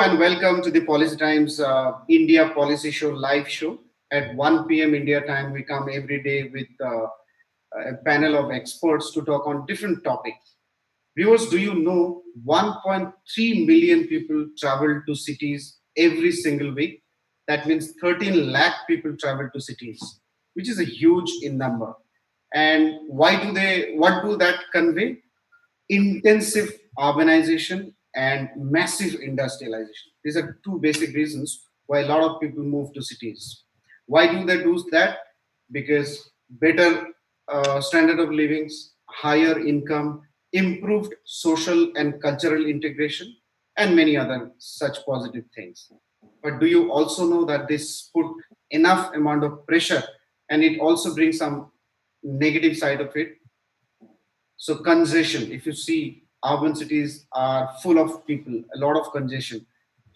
and welcome to the Policy Times India Policy Show live show. At 1 p.m. India time, we come every day with a panel of experts to talk on different topics. Viewers, do you know 1.3 million people travel to cities every single week? That means 13 lakh people travel to cities, which is a huge in number. And what do that convey? Intensive urbanization and massive industrialization. These are two basic reasons why a lot of people move to cities. Why do they do that? Because better standard of living, higher income, improved social and cultural integration, and many other such positive things. But do you also know that this put enough amount of pressure, and it also brings some negative side of it? So congestion, if you see urban cities are full of people, a lot of congestion,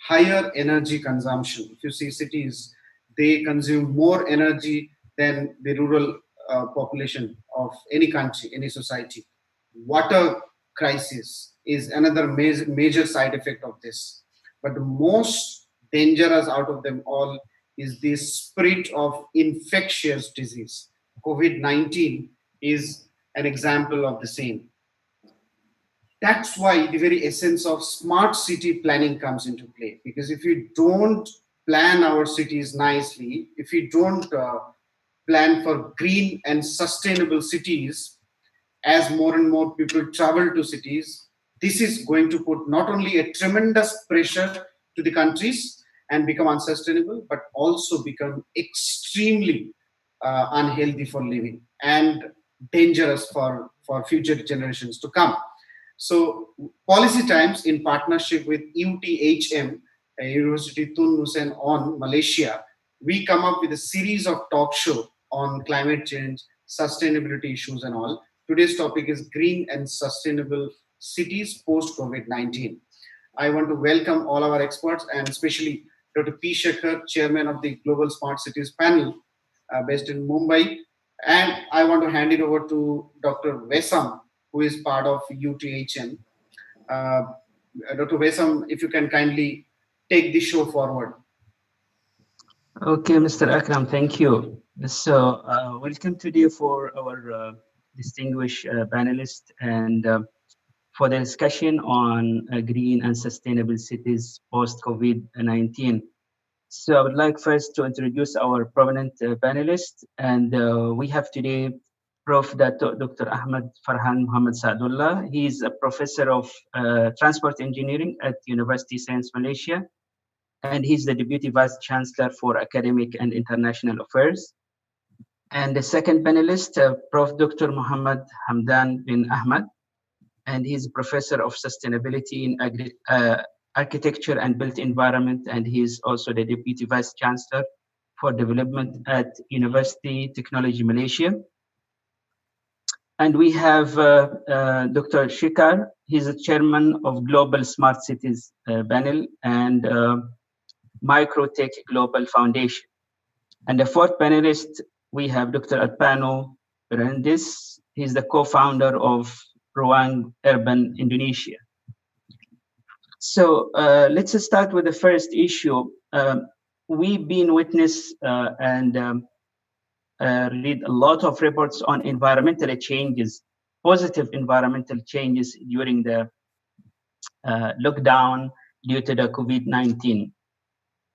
higher energy consumption. If you see cities, they consume more energy than the rural population of any country, any society. Water crisis is another major side effect of this. But the most dangerous out of them all is the spread of infectious disease. COVID-19 is an example of the same. That's why the very essence of smart city planning comes into play. Because if we don't plan our cities nicely, if we don't plan for green and sustainable cities, as more and more people travel to cities, this is going to put not only a tremendous pressure to the countries and become unsustainable, but also become extremely unhealthy for living and dangerous for future generations to come. So Policy Times, in partnership with UTHM, Universiti Tun Hussein on Malaysia, we come up with a series of talk show on climate change, sustainability issues and all. Today's topic is green and sustainable cities post COVID-19. I want to welcome all our experts, and especially Dr. P. Sekhar, Chairman of the Global Smart Cities Panel based in Mumbai. And I want to hand it over to Dr. Wesam, who is part of UTHM. Dr. Wesam, if you can kindly take the show forward. Okay, Mr. Akram, thank you. So, welcome today for our distinguished panelists and for the discussion on green and sustainable cities post-COVID-19. So I would like first to introduce our prominent panelists, and we have today Prof. Dato, Dr. Ahmad Farhan Muhammad Sadullah. He is a professor of transport engineering at University Science Malaysia, and he's the Deputy Vice Chancellor for Academic and International Affairs. And the second panelist, Prof. Dr. Muhammad Hamdan bin Ahmad, and he's a professor of sustainability in architecture and built environment, and he's also the Deputy Vice Chancellor for Development at Universiti Teknologi Malaysia. And we have Dr. Sekhar. He's the chairman of Global Smart Cities Panel and Microtech Global Foundation. And the fourth panelist, we have Dr. Alpano Priyandes. He's the co-founder of Ruang Urban Indonesia. So let's start with the first issue. We've been witness and read a lot of reports on environmental changes, positive environmental changes during the lockdown due to the COVID-19.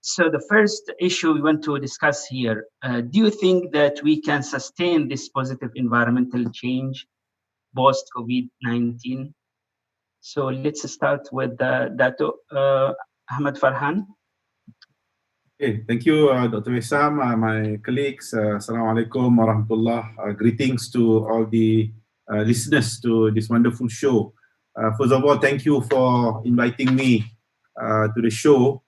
So the first issue we want to discuss here, do you think that we can sustain this positive environmental change post-COVID-19? So let's start with Dato Ahmad Farhan. Okay, thank you, Dr. Wesam, my colleagues. Assalamualaikum warahmatullah. Greetings to all the listeners to this wonderful show. First of all, thank you for inviting me to the show.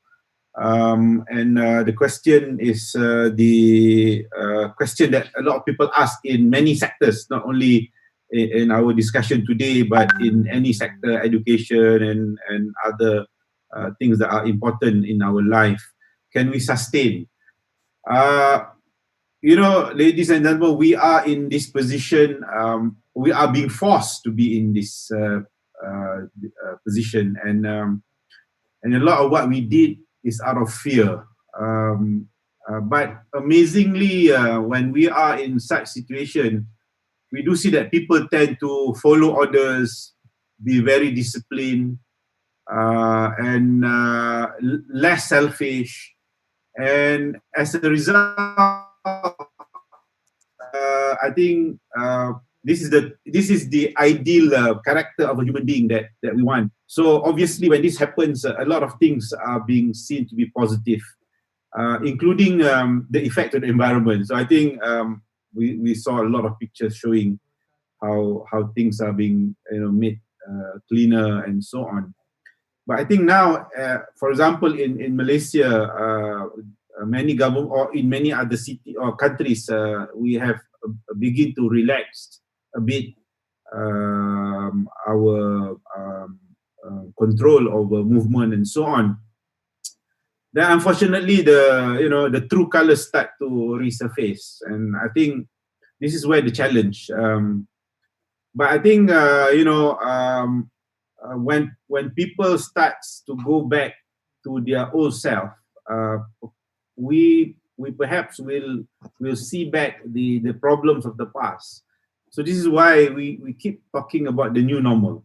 And the question is the question that a lot of people ask in many sectors, not only in our discussion today, but in any sector, education and other things that are important in our life. Can we sustain? You know, ladies and gentlemen, we are in this position. We are being forced to be in this position, and and a lot of what we did is out of fear. But amazingly, when we are in such situation, we do see that people tend to follow orders, be very disciplined, and less selfish. And as a result, I think this is the ideal character of a human being that we want. So obviously, when this happens, a lot of things are being seen to be positive, including the effect of the environment. So I think we saw a lot of pictures showing how things are being made cleaner and so on. But I think now, for example, in Malaysia, many government or in many other city or countries, we have begin to relax a bit our control over movement and so on. Then unfortunately, the true colors start to resurface, and I think this is where the challenge. But I think when people starts to go back to their old self, we perhaps will see back the problems of the past. So this is why we keep talking about the new normal.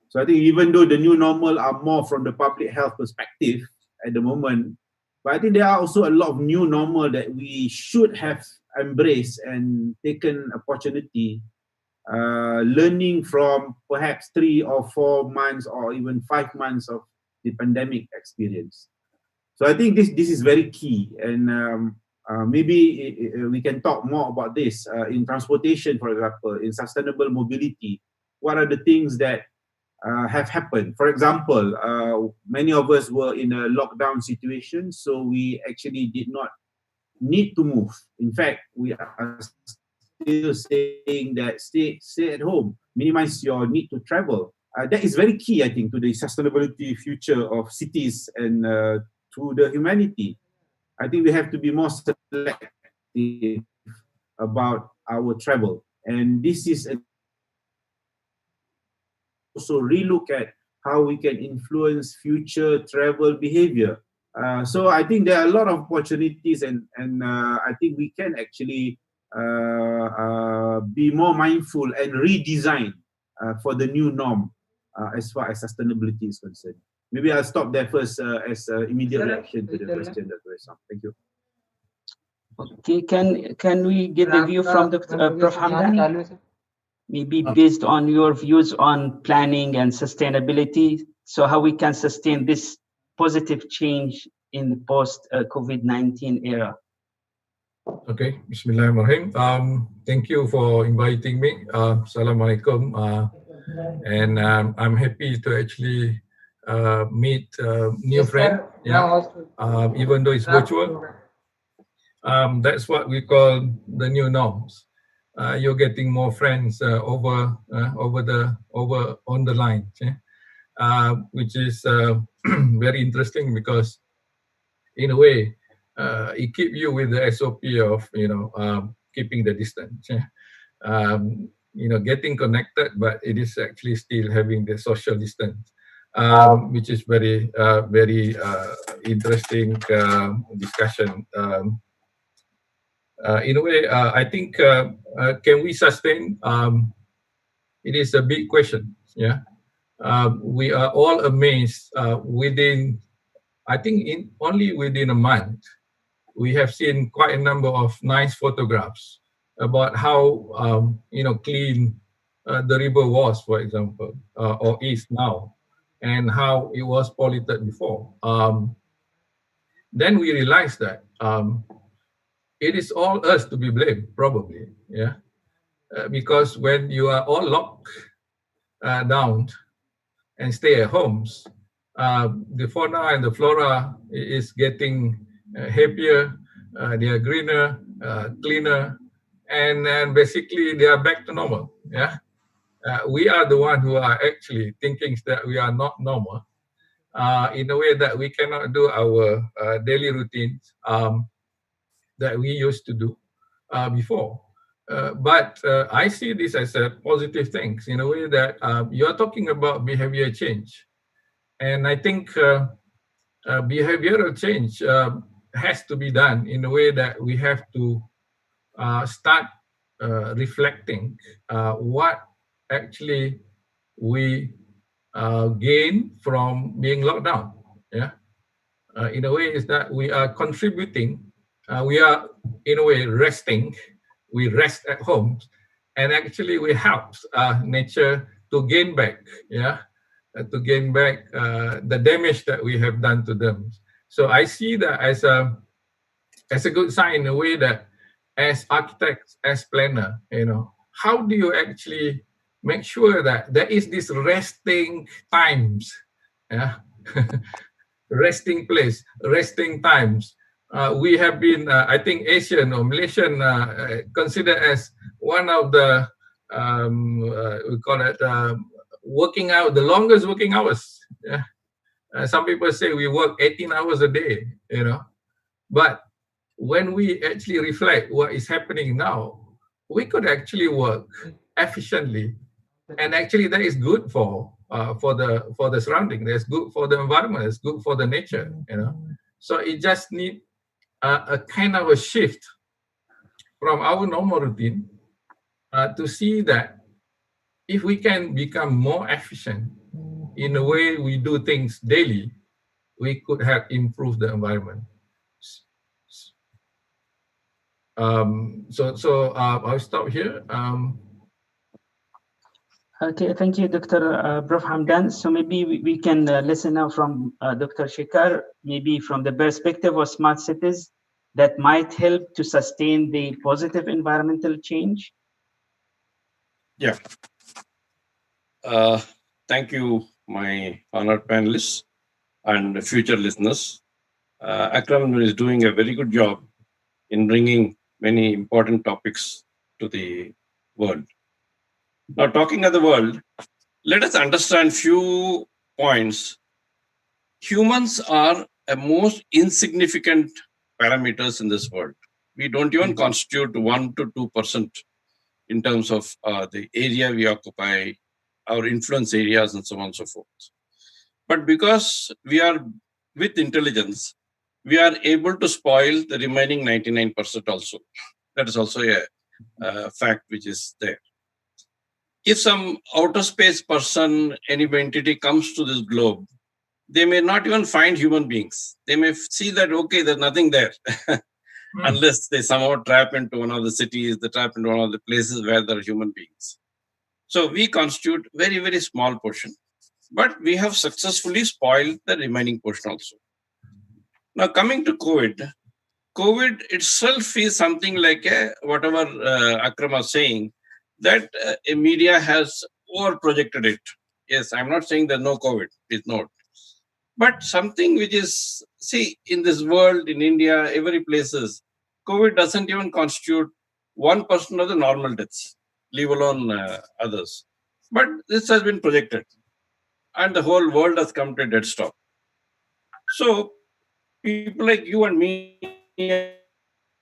So I think even though the new normal are more from the public health perspective at the moment, but I think there are also a lot of new normal that we should have embraced and taken opportunity, learning from perhaps 3 or 4 months or even 5 months of the pandemic experience. So I think this is very key, and maybe we can talk more about this in transportation, for example, in sustainable mobility. What are the things that have happened? For example, many of us were in a lockdown situation, so we actually did not need to move. In fact, we are still saying that stay at home, minimize your need to travel. That is very key, I think, to the sustainability future of cities and to the humanity. I think we have to be more selective about our travel, and this is also relook at how we can influence future travel behavior. So I think there are a lot of opportunities, and I think we can actually be more mindful and redesign for the new norm as far as sustainability is concerned. Maybe I'll stop there first as immediate reaction to the question that was asked. Thank you. Okay, can we get the view from the Prof. Hamdan? Maybe based on your views on planning and sustainability, so how we can sustain this positive change in the post-COVID-19 era. Okay, Bismillahirrahmanirrahim. Thank you for inviting me. Assalamualaikum. And I'm happy to actually meet new friends. Yeah, even though it's virtual. That's what we call the new norms. You're getting more friends over on the line, which is very interesting, because in a way it keeps you with the SOP of keeping the distance, getting connected, but it is actually still having the social distance, which is very interesting discussion. In a way, I think can we sustain? It is a big question. Yeah, we are all amazed. Within, I think, only within a month, we have seen quite a number of nice photographs about how clean the river was, for example, or is now, and how it was polluted before. Then we realized that it is all us to be blamed, probably, yeah, because when you are all locked down and stay at homes, the fauna and the flora is getting happier, they are greener, cleaner, and basically they are back to normal. Yeah, we are the one who are actually thinking that we are not normal, in a way that we cannot do our daily routines that we used to do before. But I see this as a positive thing, in a way that you are talking about behavior change. And I think behavioral change has to be done in a way that we have to start reflecting what actually we gain from being locked down. Yeah, in a way, is that we are contributing. We are in a way resting. We rest at home, and actually we help nature to gain back. Yeah, to gain back the damage that we have done to them. So I see that as a good sign in a way that as architects, as planner, how do you actually make sure that there is this resting times, yeah, resting place, resting times. We have been, I think, Asian or Malaysian considered as one of the we call it working out, the longest working hours. Yeah. Some people say we work 18 hours a day, but when we actually reflect what is happening now, we could actually work efficiently, and actually that is good for the surrounding. That's good for the environment. It's good for the nature. So it just need a kind of a shift from our normal routine to see that if we can become more efficient in the way we do things daily, we could have improved the environment. So I'll stop here. Okay, thank you, Dr. Prof. Hamdan. So maybe we can listen now from Dr. Sekhar, maybe from the perspective of smart cities that might help to sustain the positive environmental change. Yeah. Thank you, my honored panelists and future listeners. Akram is doing a very good job in bringing many important topics to the world. Now, talking of the world, let us understand few points. Humans are a most insignificant parameters in this world. We don't even constitute 1 to 2% in terms of the area we occupy, our influence areas, and so on and so forth. But because we are with intelligence, we are able to spoil the remaining 99% also. That is also a fact which is there. If some outer space person, any entity comes to this globe, they may not even find human beings. They may see that, okay, there's nothing there. Unless they somehow trap into one of the cities, they trap into one of the places where there are human beings. So we constitute very, very small portion. But we have successfully spoiled the remaining portion also. Now coming to COVID itself is something like whatever Akram was saying, that a media has over-projected it. Yes, I'm not saying there's no COVID, please note. But something which is, see, in this world, in India, every places, COVID doesn't even constitute 1% of the normal deaths, leave alone others. But this has been projected, and the whole world has come to a dead stop. So people like you and me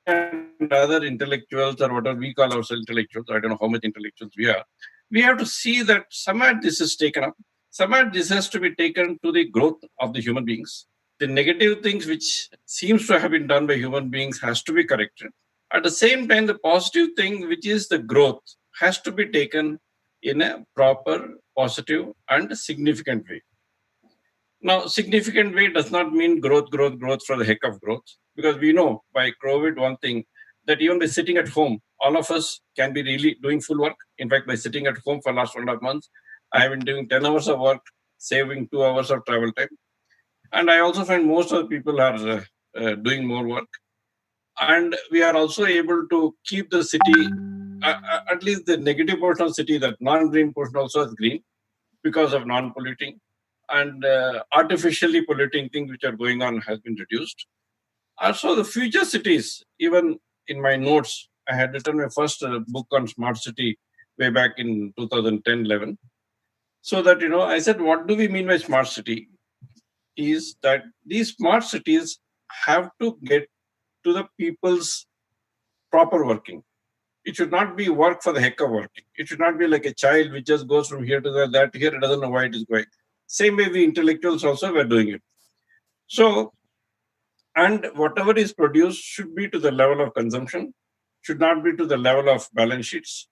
and other intellectuals, or whatever we call ourselves intellectuals, I don't know how much intellectuals we are, we have to see that somehow this is taken up. Somehow this has to be taken to the growth of the human beings. The negative things which seems to have been done by human beings has to be corrected. At the same time, the positive thing, which is the growth, has to be taken in a proper, positive, and significant way. Now, significant way does not mean growth for the heck of growth, because we know by COVID one thing, that even by sitting at home, all of us can be really doing full work. In fact, by sitting at home for the last 1.5 months, I have been doing 10 hours of work, saving 2 hours of travel time. And I also find most of the people are doing more work. And we are also able to keep the city, at least the negative portion of the city, that non-green portion also is green because of non-polluting. And artificially polluting things which are going on has been reduced. Also, the future cities, even in my notes, I had written my first book on smart city way back in 2010-11. So that, I said, what do we mean by smart city? Is that these smart cities have to get to the people's proper working. It should not be work for the heck of working. It should not be like a child which just goes from here to there, that here, it doesn't know why it is going. Same way we intellectuals also were doing it. So, and whatever is produced should be to the level of consumption, should not be to the level of balance sheets.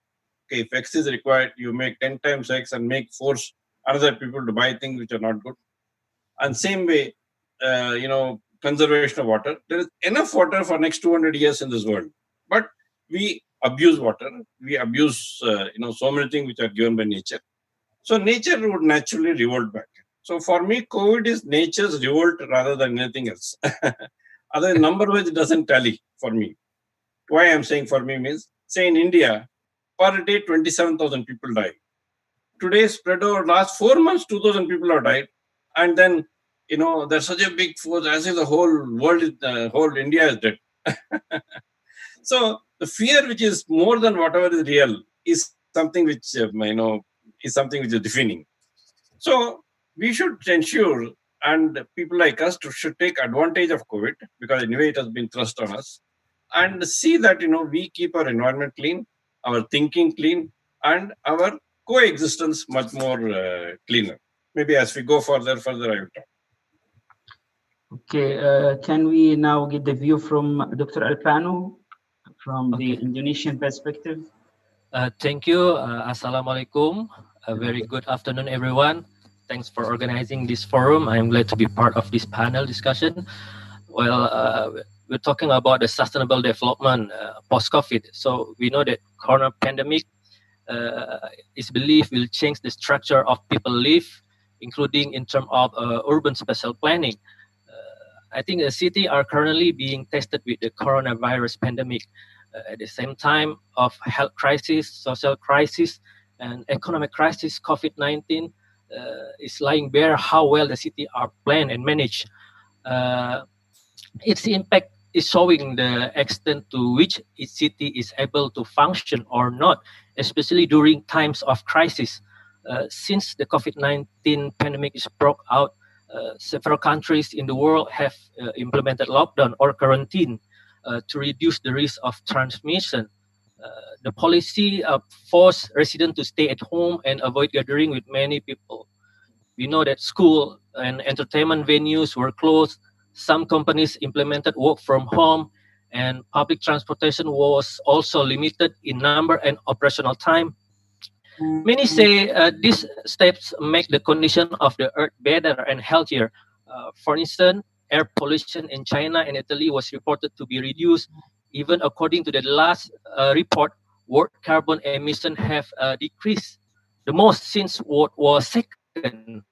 Okay, if X is required, you make 10 times X and force other people to buy things which are not good. And same way, conservation of water. There is enough water for next 200 years in this world, but we abuse water. We abuse, so many things which are given by nature. So nature would naturally revolt back. So for me, COVID is nature's revolt rather than anything else. Other number-wise, it doesn't tally for me. Why I'm saying for me means, say in India, per day 27,000 people die. Today, spread over last 4 months, 2,000 people have died, and then there's such a big force as if the whole world, whole India is dead. So the fear, which is more than whatever is real, is something which is something which is defining. So we should ensure, and people like us should take advantage of COVID, because anyway it has been thrust on us, and see that we keep our environment clean, our thinking clean, and our coexistence much more cleaner. Maybe as we go further, I will talk. Okay, can we now get the view from Dr. Alpano from the Indonesian perspective? Thank you. Assalamualaikum. A very good afternoon, everyone. Thanks for organizing this forum. I'm glad to be part of this panel discussion. Well, we're talking about the sustainable development post-COVID. So we know that corona pandemic is believed will change the structure of people live, including in terms of urban spatial planning. I think the city are currently being tested with the coronavirus pandemic. At the same time of health crisis, social crisis, and economic crisis, COVID-19 is lying bare how well the city are planned and managed. Its impact is showing the extent to which each city is able to function or not, especially during times of crisis. Since the COVID-19 pandemic is broke out, several countries in the world have implemented lockdown or quarantine to reduce the risk of transmission. The policy forced residents to stay at home and avoid gathering with many people. We know that school and entertainment venues were closed. Some companies implemented work from home, and public transportation was also limited in number and operational time. Many say these steps make the condition of the earth better and healthier. For instance, air pollution in China and Italy was reported to be reduced. Even according to the last report, world carbon emissions have decreased the most since World War II.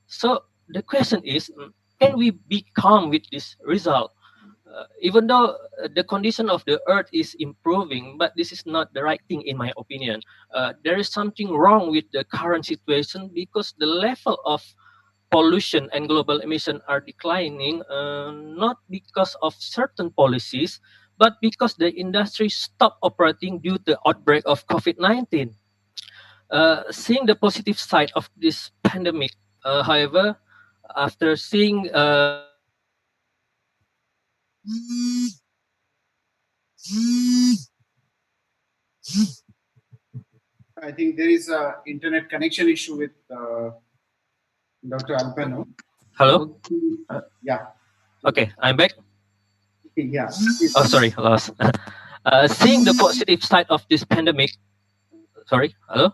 So the question is, can we be calm with this result? Even though the condition of the earth is improving, but this is not the right thing in my opinion. There is something wrong with the current situation because the level of pollution and global emission are declining, not because of certain policies, but because the industry stopped operating due to the outbreak of COVID-19. Seeing the positive side of this pandemic, however, after seeing I think there is a internet connection issue with Dr. Alpano. Hello? Yeah. Okay, I'm back. Yeah. Oh, sorry, lost. Seeing the positive side of this pandemic. Sorry, hello?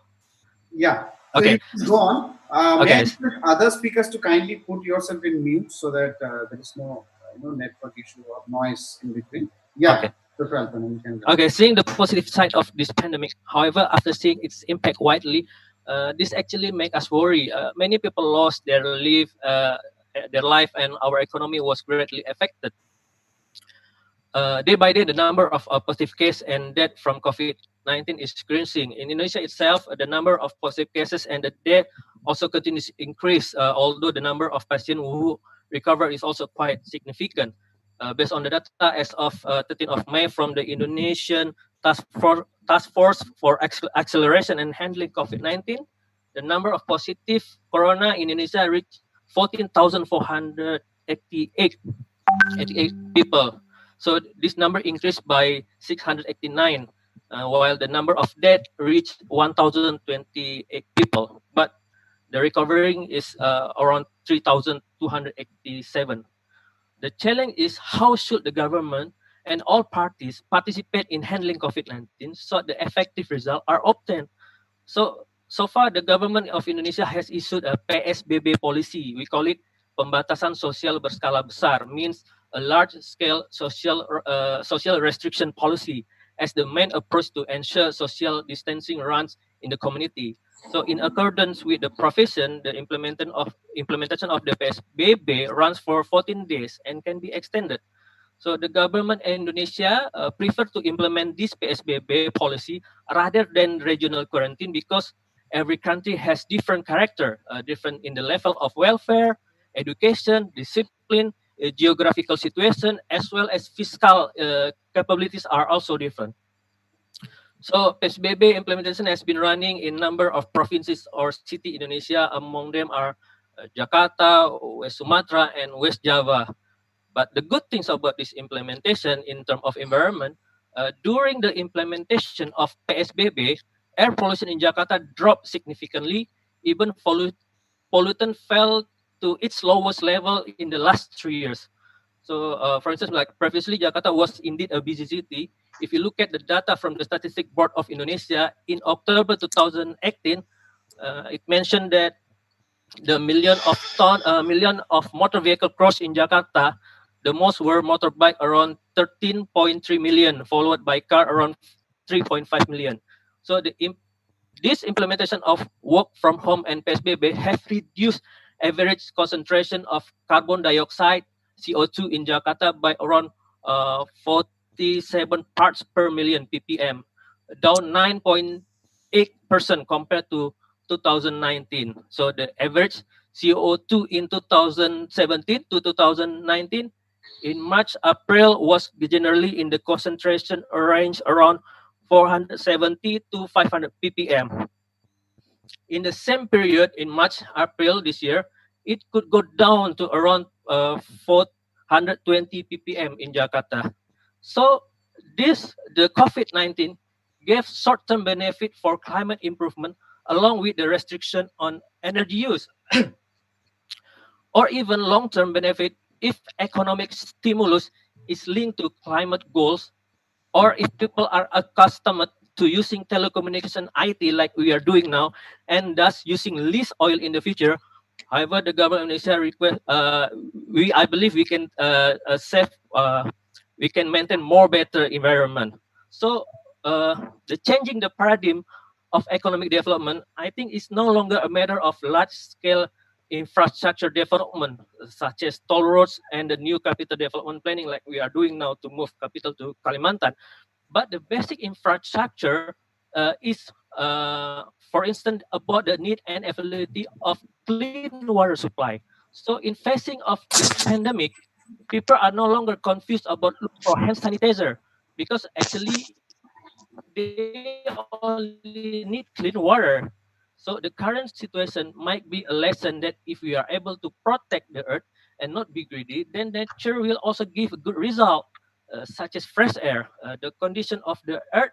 Yeah. So Okay. Go on. May I Okay. request other speakers to kindly put yourself in mute so that there is no network issue or noise in between. Yeah. Okay. Dr. Alpano, you can go. Okay, seeing the positive side of this pandemic. However, after seeing its impact widely, this actually make us worry. Many people lost their life, and our economy was greatly affected. Day by day, the number of positive cases and death from COVID-19 is increasing. In Indonesia itself, the number of positive cases and the death also continues to increase, although the number of patients who recover is also quite significant. Based on the data as of 13th of May from the Indonesian Task Force for Acceleration and Handling COVID-19, the number of positive corona in Indonesia reached 14,488 people. So this number increased by 689, while the number of deaths reached 1,028 people. But the recovering is around 3,000 287. The challenge is how should the government and all parties participate in handling COVID-19 so the effective results are obtained. So far, the government of Indonesia has issued a PSBB policy. We call it pembatasan sosial berskala besar, means a large-scale social restriction policy as the main approach to ensure social distancing runs in the community. So, in accordance with the provision, the implementation of the PSBB runs for 14 days and can be extended. So the government in Indonesia prefer to implement this PSBB policy rather than regional quarantine because every country has different character, different in the level of welfare, education, discipline, geographical situation, as well as fiscal capabilities are also different. So PSBB implementation has been running in number of provinces or city Indonesia. Among them are Jakarta, West Sumatra, and West Java. But the good things about this implementation in terms of environment, during the implementation of PSBB, air pollution in Jakarta dropped significantly. Even pollutant fell to its lowest level in the last 3 years. So, for instance, like previously, Jakarta was indeed a busy city. If you look at the data from the Statistic Board of Indonesia in October 2018, it mentioned that the million of motor vehicle crossed in Jakarta, the most were motorbike around 13.3 million, followed by car around 3.5 million. So this implementation of work from home and PSBB have reduced average concentration of carbon dioxide, CO2 in Jakarta by around 47 parts per million ppm, down 9.8% compared to 2019. So the average CO2 in 2017 to 2019 in March, April was generally in the concentration range around 470 to 500 ppm. In the same period in March, April this year, it could go down to around 420 ppm in Jakarta. So the COVID-19 gave short-term benefit for climate improvement along with the restriction on energy use, or even long-term benefit if economic stimulus is linked to climate goals, or if people are accustomed to using telecommunication IT like we are doing now, and thus using less oil in the future. However, the government of Indonesia request, I believe we can we can maintain more better environment. So the changing the paradigm of economic development, I think, is no longer a matter of large-scale infrastructure development, such as toll roads and the new capital development planning like we are doing now to move capital to Kalimantan. But the basic infrastructure is, for instance, about the need and availability of clean water supply. So in facing of this pandemic, people are no longer confused about look for hand sanitizer because actually they only need clean water. So the current situation might be a lesson that if we are able to protect the earth and not be greedy, then nature will also give a good result, such as fresh air. The condition of the earth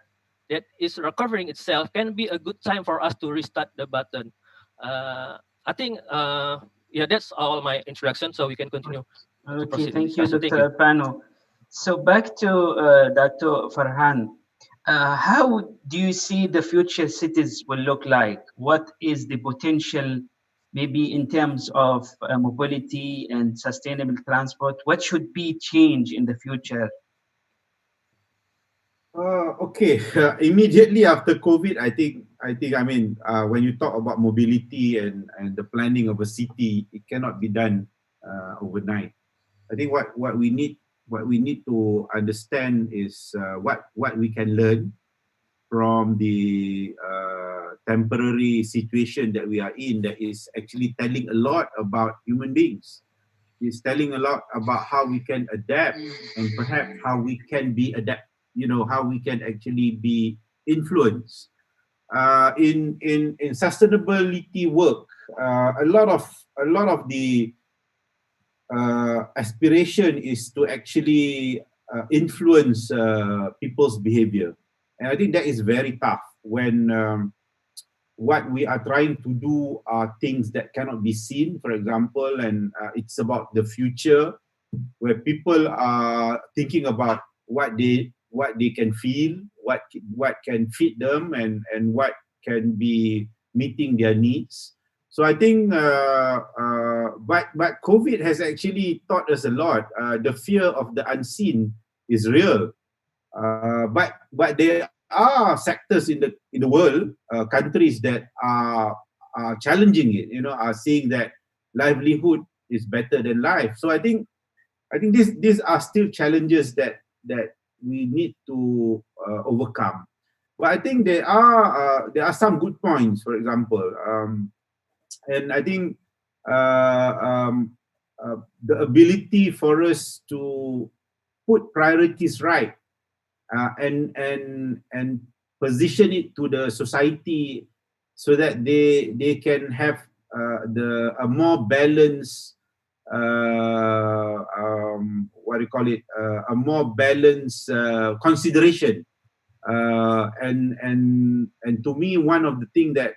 that is recovering itself can be a good time for us to restart the button. I think, yeah, that's all my introduction. So we can continue. Okay, thank you, Dr. Alpano. So back to Dato Farhan. How do you see the future cities will look like? What is the potential, maybe in terms of mobility and sustainable transport? What should be changed in the future? Okay. Immediately after COVID, I think, when you talk about mobility and the planning of a city, it cannot be done overnight. I think what we need to understand is what we can learn from the temporary situation that we are in, that is actually telling a lot about human beings. It's telling a lot about how we can adapt and perhaps how we can be how we can actually be influenced. In sustainability work, a lot of the aspiration is to actually influence people's behavior, and I think that is very tough when what we are trying to do are things that cannot be seen, for example, and it's about the future, where people are thinking about what they can feel, what can fit them, and what can be meeting their needs. So I think, but COVID has actually taught us a lot. The fear of the unseen is real, but there are sectors in the world, countries that are challenging it. Are saying that livelihood is better than life. So I think these are still challenges that we need to overcome. But I think there are some good points. For example, and I think the ability for us to put priorities right, and position it to the society so that they can have a more balanced, a more balanced consideration. And to me, one of the things that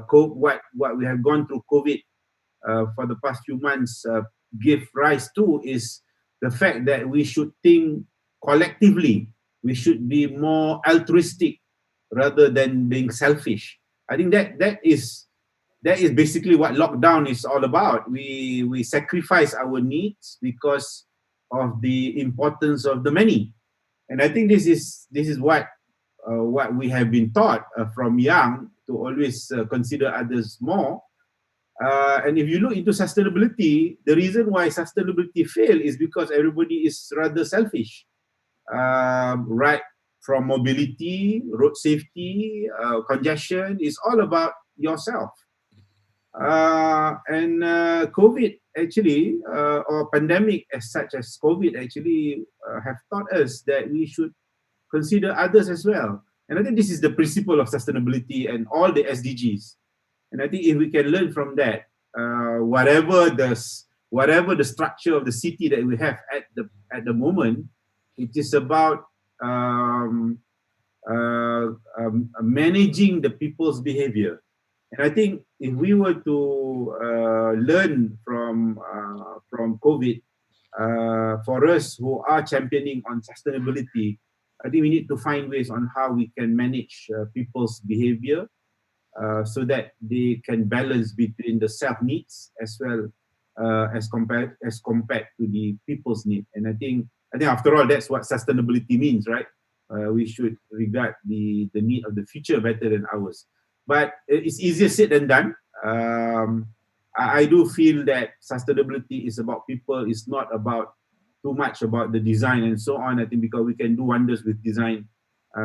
what we have gone through COVID for the past few months give rise to is the fact that we should think collectively. We should be more altruistic rather than being selfish. I think that is basically what lockdown is all about. We sacrifice our needs because of the importance of the many, and I think this is what we have been taught from young, to always consider others more. And if you look into sustainability, the reason why sustainability fail is because everybody is rather selfish. Right from mobility, road safety, congestion, is all about yourself. And COVID actually, or pandemic as such as COVID actually have taught us that we should consider others as well. And I think this is the principle of sustainability and all the SDGs. And I think if we can learn from that, whatever the structure of the city that we have at the moment, it is about managing the people's behavior. And I think if we were to learn from COVID, for us who are championing on sustainability, I think we need to find ways on how we can manage people's behavior so that they can balance between the self needs as well as compared to the people's need. And I think after all, that's what sustainability means, right? We should regard the need of the future better than ours. But it's easier said than done. I do feel that sustainability is about people. It's not about too much about the design and so on. I think because we can do wonders with design,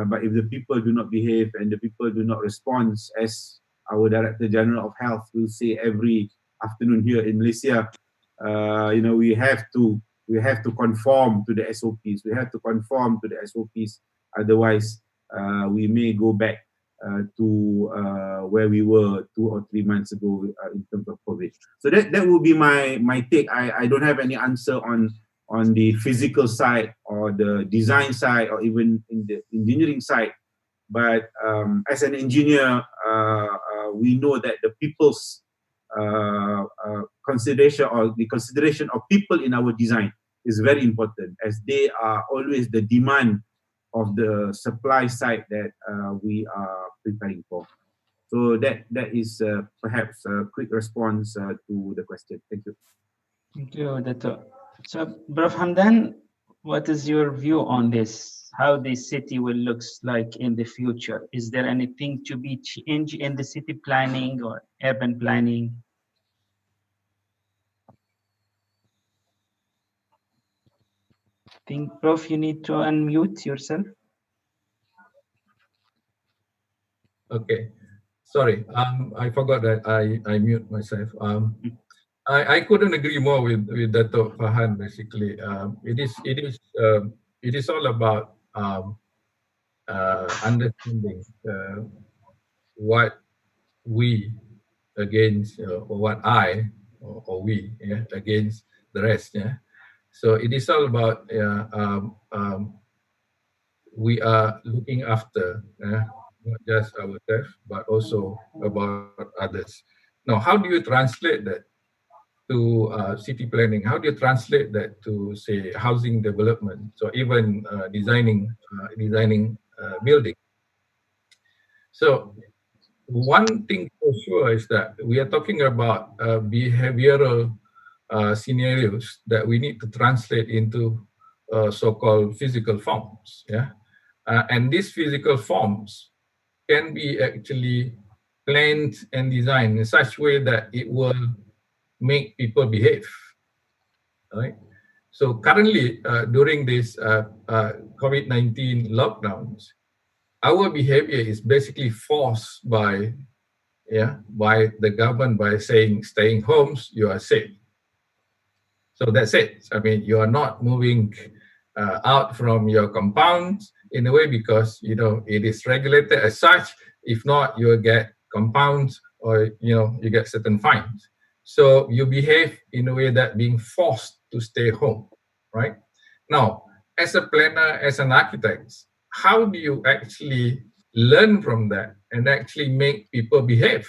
but if the people do not behave and the people do not respond, as our Director General of Health will say every afternoon here in Malaysia, we have to conform to the SOPs. We have to conform to the SOPs. Otherwise, we may go back to where we were 2 or 3 months ago in terms of COVID. So that will be my take. I don't have any answer on the physical side or the design side or even in the engineering side. But as an engineer, we know that the people's consideration, or the consideration of people in our design, is very important, as they are always the demand of the supply side that we are preparing for. So that is perhaps a quick response to the question. Thank you. Thank you, Dato. So, Prof. Hamdan, what is your view on this? How the city will look like in the future? Is there anything to be changed in the city planning or urban planning? I think, Prof, you need to unmute yourself. Okay, sorry. I forgot that I mute myself. I couldn't agree more with Dato Farhan. Basically, it is all about understanding what we against, or what I or we, against the rest. Yeah. So it is all about we are looking after not just ourselves, but also about others. Now, how do you translate that to city planning? How do you translate that to, say, housing development, so even designing building? So one thing for sure is that we are talking about behavioral scenarios that we need to translate into so-called physical forms. Yeah, and these physical forms can be actually planned and designed in such way that it will make people behave. Right. So currently, during this COVID-19 lockdowns, our behavior is basically forced by the government by saying staying homes, you are safe. So that's it. I mean, you are not moving out from your compounds in a way because it is regulated as such. If not, you will get compounds or you get certain fines. So you behave in a way that being forced to stay home, right? Now, as a planner, as an architect, how do you actually learn from that and actually make people behave?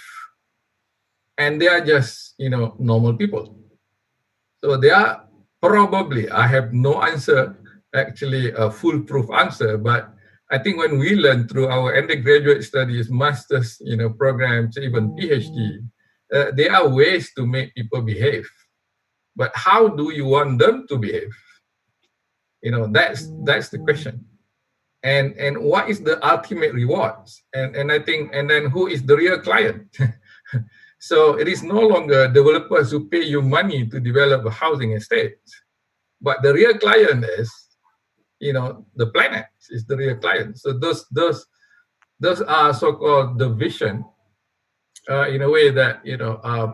And they are just normal people. So they are probably, I have no answer, actually a foolproof answer, but I think when we learn through our undergraduate studies, master's programs, even PhD, there are ways to make people behave. But how do you want them to behave? That's the question. And what is the ultimate rewards? And I think, and then who is the real client? So it is no longer developers who pay you money to develop a housing estate, but the real client is, the planet is the real client. So those are so-called the vision, in a way that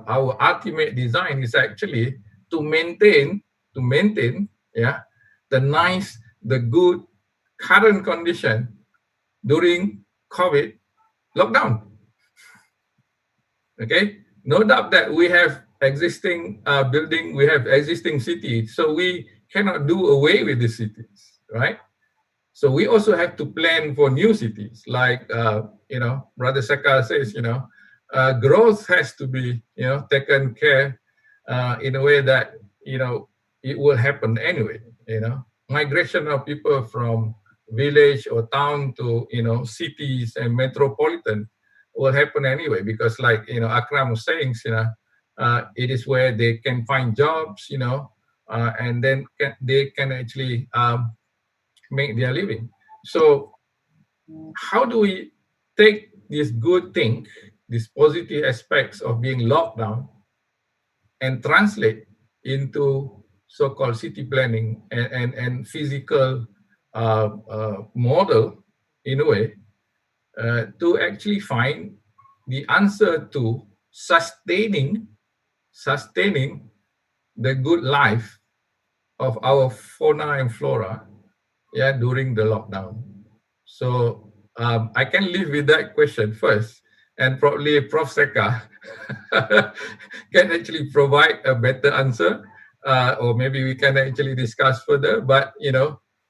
our ultimate design is actually to maintain, the nice, the good current condition during COVID lockdown. Okay, no doubt that we have existing building, we have existing cities, so we cannot do away with the cities, right? So we also have to plan for new cities, like Brother Sekhar says, growth has to be taken care in a way that it will happen anyway. Migration of people from village or town to cities and metropolitan will happen anyway, because like Akram was saying, it is where they can find jobs, and then they can actually make their living. So how do we take this good thing, these positive aspects of being locked down, and translate into so-called city planning and physical model in a way to actually find the answer to sustaining the good life of our fauna and flora during the lockdown. So I can live with that question first, and probably Prof. Sekhar can actually provide a better answer, or maybe we can actually discuss further. But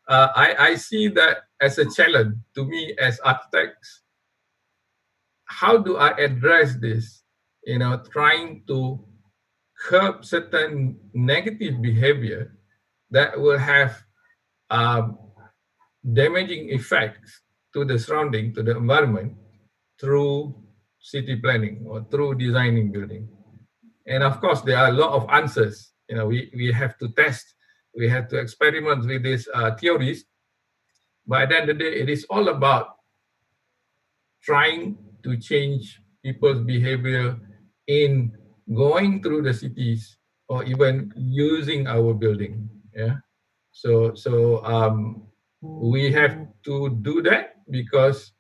I see that as a challenge to me as architects. How do I address this? Trying to curb certain negative behavior that will have damaging effects to the surrounding, to the environment, through city planning or through designing building. And of course, there are a lot of answers. We have to test, we have to experiment with these theories. But at the end of the day, it is all about trying to change people's behavior in going through the cities or even using our building. So we have to do that because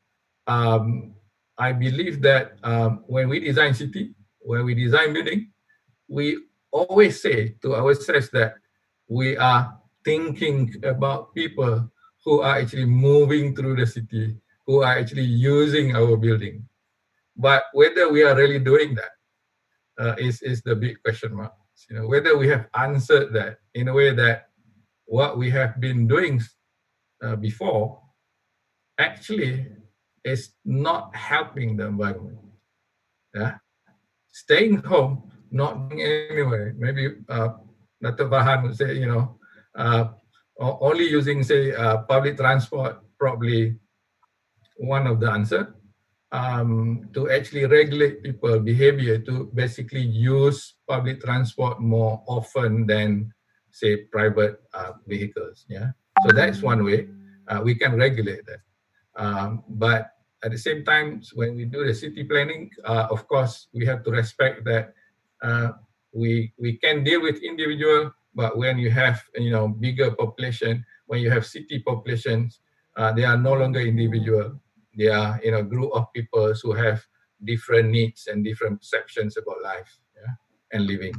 I believe that when we design city, when we design building, we always say to ourselves that we are thinking about people who are actually moving through the city, who are actually using our building. But whether we are really doing that is the big question mark. Whether we have answered that in a way that what we have been doing before actually is not helping the environment. Yeah, staying home, not going anywhere. Maybe Dr. Farhan would say, only using, say, public transport, probably one of the answer, to actually regulate people behavior to basically use public transport more often than, say, private vehicles. Yeah, so that's one way we can regulate that. But at the same time, when we do the city planning, of course, we have to respect that we can deal with individual, but when you have bigger population, when you have city populations, they are no longer individual. They are group of people who have different needs and different perceptions about life, yeah, and living.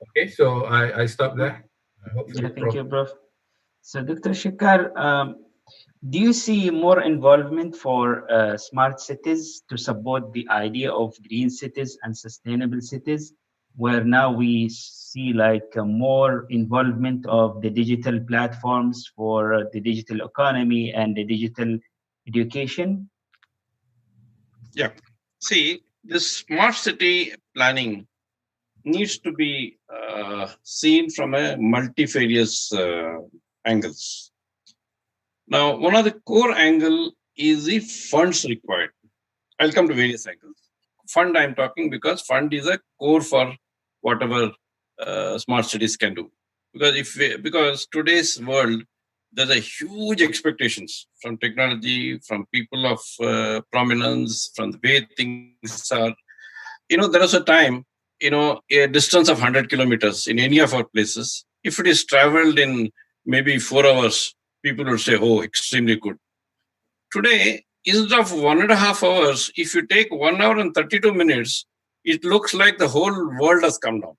Okay, so I stop there. Yeah, thank you, Prof. So, Dr. Sekhar, do you see more involvement for smart cities to support the idea of green cities and sustainable cities, where now we see like more involvement of the digital platforms for the digital economy and the digital education? Yeah. See, this smart city planning needs to be seen from a multifarious angles. Now, one of the core angle is the funds required. I'll come to various angles. Fund I'm talking because fund is a core for whatever smart cities can do. Because today's world, there's a huge expectations from technology, from people of prominence, from the way things are. There was a time, a distance of 100 kilometers in any of our places, if it is traveled in maybe 4 hours, people would say, oh, extremely good. Today, instead of 1.5 hours, if you take 1 hour and 32 minutes, it looks like the whole world has come down.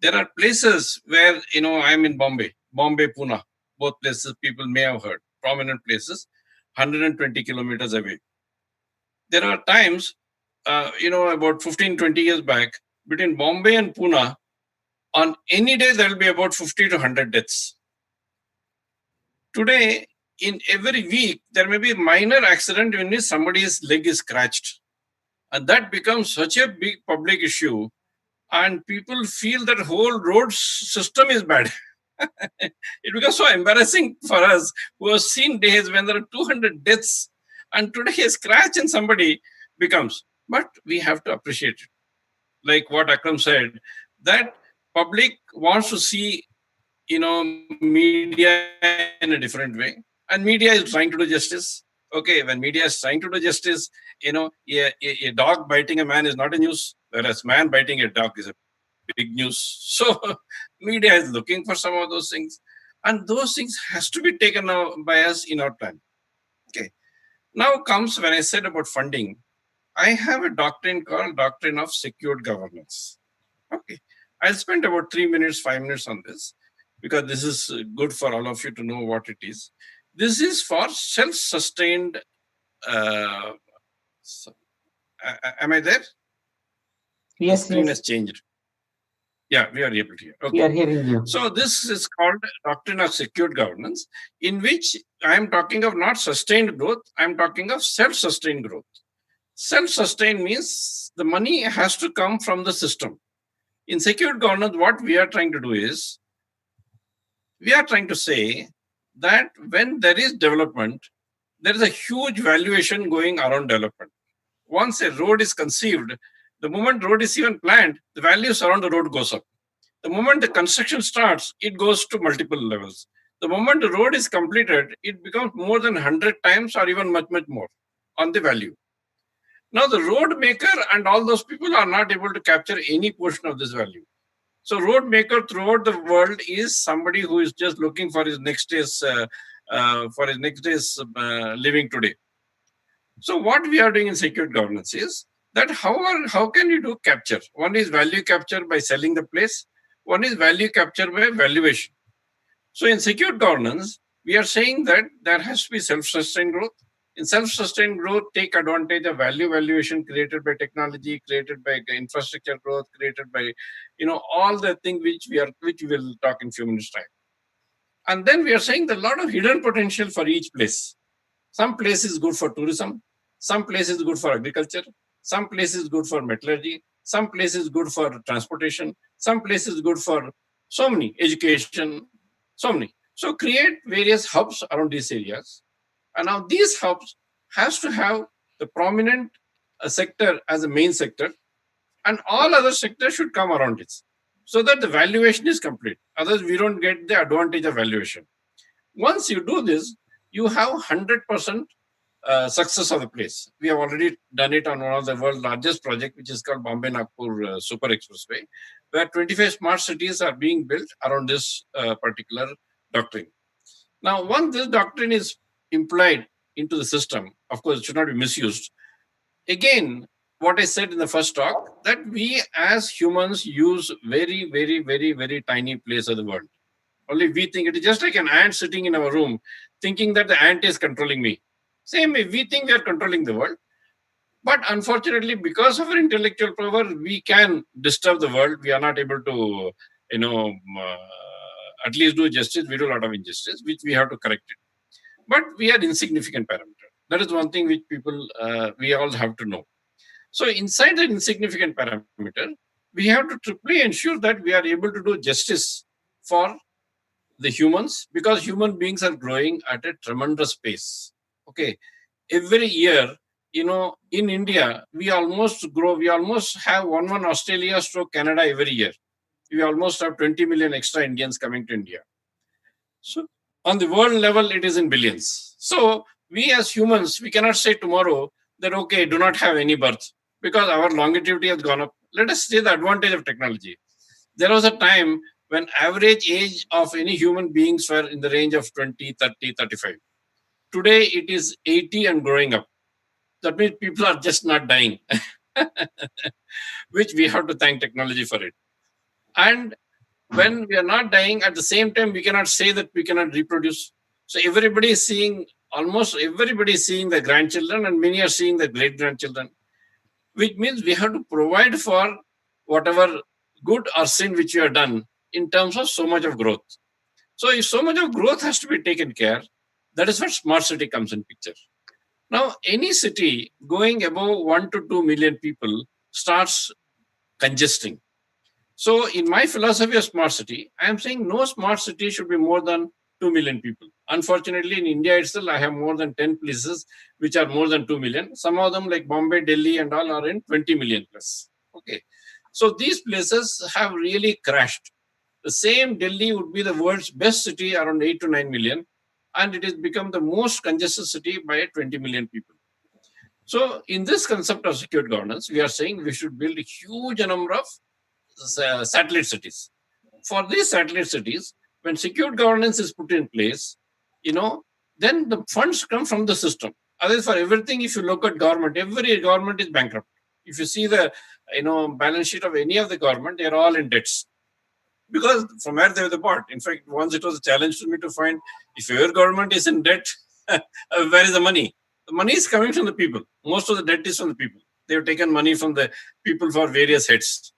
There are places where, I'm in Bombay, Pune, both places people may have heard, prominent places, 120 kilometers away. There are times, about 15, 20 years back, between Bombay and Pune, on any day, there will be about 50 to 100 deaths. Today, in every week, there may be a minor accident in which somebody's leg is scratched. And that becomes such a big public issue. And people feel that whole road system is bad. It becomes so embarrassing for us who have seen days when there are 200 deaths. And today a scratch in somebody becomes. But we have to appreciate it. Like what Akram said, that public wants to see, media in a different way. And media is trying to do justice. Okay, when media is trying to do justice, a dog biting a man is not a news, whereas man biting a dog is a big news. So media is looking for some of those things. And those things has to be taken by us in our plan. Okay. Now comes when I said about funding, I have a doctrine called Doctrine of Secured Governance. Okay. I'll spend about 3 minutes, 5 minutes on this, because this is good for all of you to know what it is. This is for self-sustained. Am I there? Yes, the screen yes. has changed. Yeah, we are able to hear. Okay. We are hearing you. So this is called Doctrine of Secured Governance, in which I am talking of not sustained growth, I am talking of self-sustained growth. Self-sustained means the money has to come from the system. In secured governance, what we are trying to do is, we are trying to say that when there is development, there is a huge valuation going around development. Once a road is conceived, the moment road is even planned, the values around the road goes up. The moment the construction starts, it goes to multiple levels. The moment the road is completed, it becomes more than 100 times or even much, much more on the value. Now, the road maker and all those people are not able to capture any portion of this value. So, road maker throughout the world is somebody who is just looking for his next day's living today. So, what we are doing in secured governance is that how can you do capture? One is value capture by selling the place. One is value capture by valuation. So, in secured governance, we are saying that there has to be self-sustained growth. In self-sustained growth, take advantage of value valuation created by technology, created by infrastructure growth, created by, all the things which we will talk in few minutes time. And then we are saying that a lot of hidden potential for each place. Some place is good for tourism, some place is good for agriculture, some place is good for metallurgy, some place is good for transportation, some place is good for so many, education, so many. So create various hubs around these areas. And now these hubs has to have the prominent sector as a main sector, and all other sectors should come around it so that the valuation is complete. Otherwise, we don't get the advantage of valuation. Once you do this, you have 100% success of the place. We have already done it on one of the world's largest project, which is called Bombay-Nagpur Super Expressway, where 25 smart cities are being built around this particular doctrine. Now, once this doctrine is implied into the system, of course, it should not be misused. Again, what I said in the first talk, that we as humans use very, very, very, very tiny place of the world. Only we think it is just like an ant sitting in our room, thinking that the ant is controlling me. Same way, we think we are controlling the world. But unfortunately, because of our intellectual power, we can disturb the world. We are not able to, at least do justice. We do a lot of injustice, which we have to correct it. But we are insignificant parameter. That is one thing which people, we all have to know. So inside the insignificant parameter, we have to triply ensure that we are able to do justice for the humans, because human beings are growing at a tremendous pace. Okay, every year, in India, we almost have one Australia stroke Canada every year. We almost have 20 million extra Indians coming to India. So on the world level, it is in billions. So we as humans, we cannot say tomorrow that, okay, do not have any birth because our longevity has gone up. Let us see the advantage of technology. There was a time when average age of any human beings were in the range of 20, 30, 35. Today, it is 80 and growing up. That means people are just not dying, which we have to thank technology for it. And when we are not dying, at the same time, we cannot say that we cannot reproduce. So almost everybody is seeing the grandchildren, and many are seeing the great-grandchildren, which means we have to provide for whatever good or sin which we have done in terms of so much of growth. So if so much of growth has to be taken care, that is where smart city comes in picture. Now, any city going above 1 to 2 million people starts congesting. So in my philosophy of smart city, I am saying no smart city should be more than 2 million people. Unfortunately, in India itself, I have more than 10 places which are more than 2 million. Some of them like Bombay, Delhi and all are in 20 million plus. Okay. So these places have really crashed. The same Delhi would be the world's best city around 8 to 9 million. And it has become the most congested city by 20 million people. So in this concept of secured governance, we are saying we should build a huge number of satellite cities. For these satellite cities, when secured governance is put in place, then the funds come from the system. Otherwise, for everything, if you look at government, every government is bankrupt. If you see the balance sheet of any of the government, they are all in debts. Because from where they were bought. In fact, once it was a challenge to me to find if your government is in debt, where is the money? The money is coming from the people. Most of the debt is from the people. They have taken money from the people for various heads.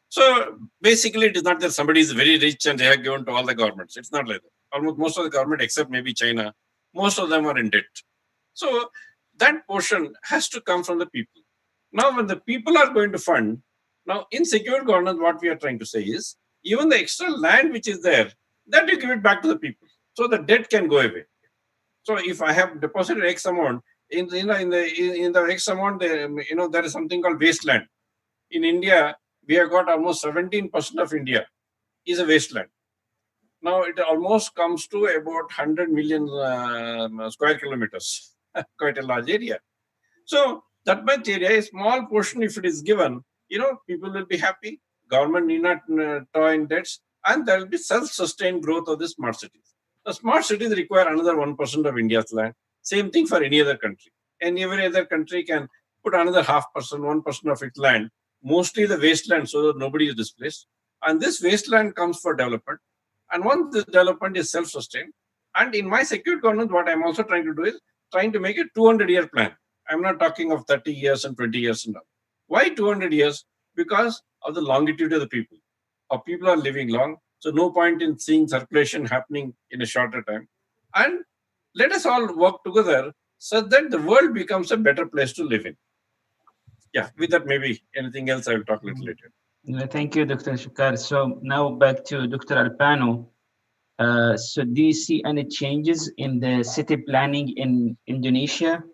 So basically, it is not that somebody is very rich and they have given to all the governments. It's not like that. Almost most of the government, except maybe China, most of them are in debt. So that portion has to come from the people. Now, when the people are going to fund, now in secure governance, what we are trying to say is, even the extra land which is there, that you give it back to the people. So the debt can go away. So if I have deposited X amount, in the X amount, there is something called wasteland. In India, we have got almost 17% of India is a wasteland. Now it almost comes to about 100 million square kilometers, quite a large area. So that much area, a small portion, if it is given, people will be happy. Government need not tow in debts, and there will be self-sustained growth of the smart cities. The smart cities require another 1% of India's land. Same thing for any other country. And every other country can put another 0.5%, 1% of its land, mostly the wasteland, so that nobody is displaced. And this wasteland comes for development. And once this development is self-sustained, and in my secure governance, what I'm also trying to do is trying to make a 200-year plan. I'm not talking of 30 years and 20 years and all. Why 200 years? Because of the longitude of the people. Our people are living long, so no point in seeing circulation happening in a shorter time. And let us all work together so that the world becomes a better place to live in. Yeah, with that, maybe anything else I will talk a little later. Thank you, Dr. Sekhar. So now back to Dr. Alpano. So do you see any changes in the city planning in Indonesia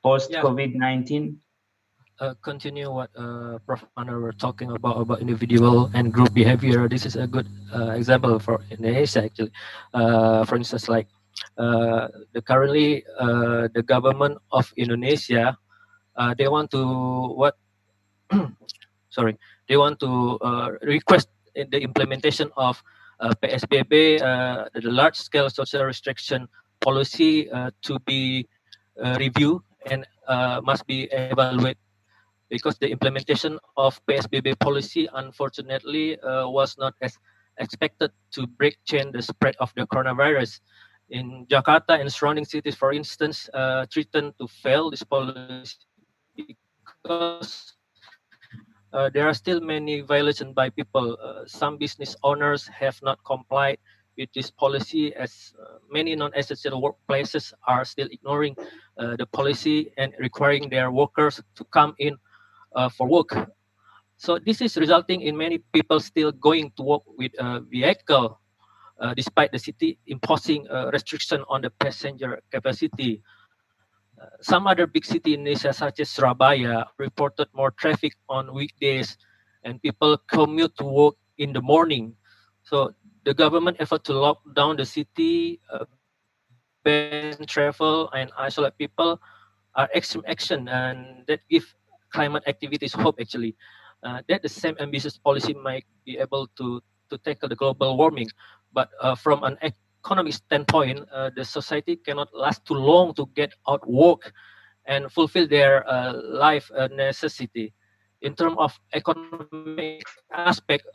post Yeah, COVID-19? continue what Prof. Anwar were talking about individual and group behavior. This is a good example for Indonesia actually. For instance, like the government of Indonesia, they want to what sorry, they want to request the implementation of PSBB, the large scale social restriction policy to be reviewed and must be evaluated, because the implementation of PSBB policy unfortunately was not as expected to break chain the spread of the coronavirus. In Jakarta and surrounding cities, for instance, threatened to fail this policy because there are still many violations by people. Some business owners have not complied with this policy, as many non-essential workplaces are still ignoring the policy and requiring their workers to come in for work. So this is resulting in many people still going to work with a vehicle, despite the city imposing a restriction on the passenger capacity. Some other big city in Indonesia, such as Surabaya, reported more traffic on weekdays, and people commute to work in the morning. So the government effort to lock down the city, ban travel, and isolate people are extreme action, and that give climate activities hope actually. That the same ambitious policy might be able to tackle the global warming, but from an economic standpoint, the society cannot last too long to get out work and fulfill their life necessity. In terms of economic aspect,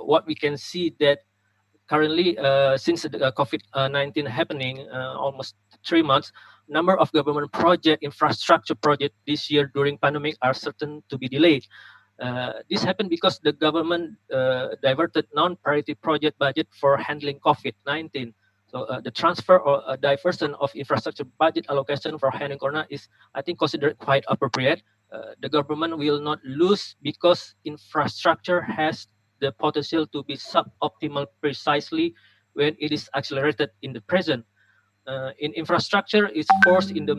what we can see that currently, since the COVID-19 happening almost 3 months, number of government project, infrastructure project this year during pandemic are certain to be delayed. This happened because the government diverted non-priority project budget for handling COVID-19. So the transfer or diversion of infrastructure budget allocation for handling corona is, I think, considered quite appropriate. The government will not lose because infrastructure has the potential to be suboptimal precisely when it is accelerated in the present. In infrastructure is forced in the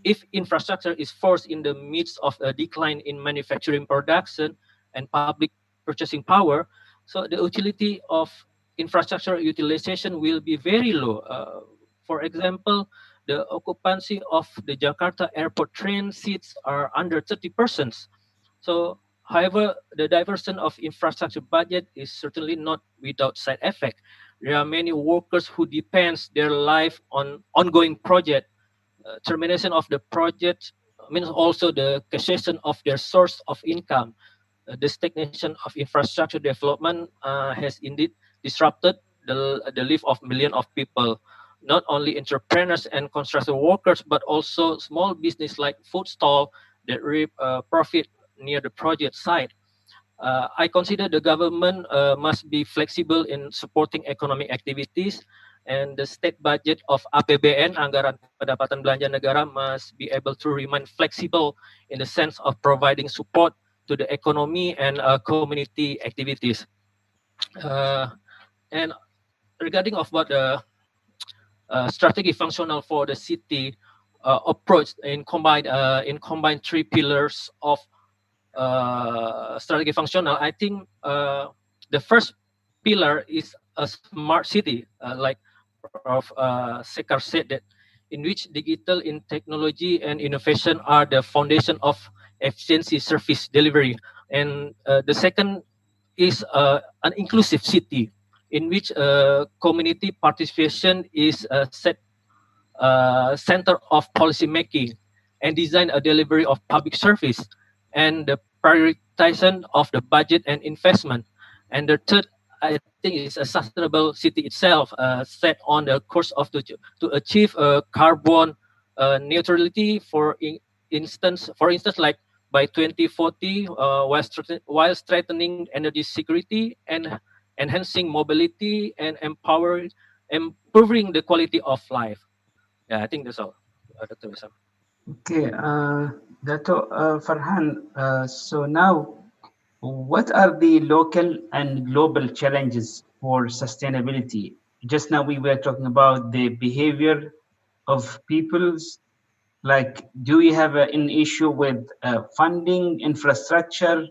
If infrastructure is forced in the midst of a decline in manufacturing production and public purchasing power, so the utility of infrastructure utilization will be very low. For example, the occupancy of the Jakarta airport train seats are under 30%. So, however, the diversion of infrastructure budget is certainly not without side effect. There are many workers who depends their life on ongoing project. Termination of the project means also the cessation of their source of income. The stagnation of infrastructure development has indeed disrupted the life of millions of people, not only entrepreneurs and construction workers, but also small business like food stall that reap profit near the project site. I consider the government must be flexible in supporting economic activities, and the state budget of APBN, Anggaran Pendapatan Belanja Negara, must be able to remain flexible in the sense of providing support to the economy and community activities. And regarding of what the strategy functional for the city approach in combined three pillars of strategy functional, I think the first pillar is a smart city, like Prof. Sekhar said, that in which digital in technology and innovation are the foundation of efficiency service delivery. And the second is an inclusive city in which community participation is set center of policy making and design a delivery of public service, and the prioritization of the budget and investment. And the third, I think, is a sustainable city itself, set on the course of to achieve carbon neutrality. For instance, like by 2040, while strengthening energy security and enhancing mobility and improving the quality of life. Yeah, I think that's all, Dr. Wesam. Okay, Dato, Farhan, so now what are the local and global challenges for sustainability? Just now we were talking about the behavior of peoples. Like, do we have an issue with funding, infrastructure,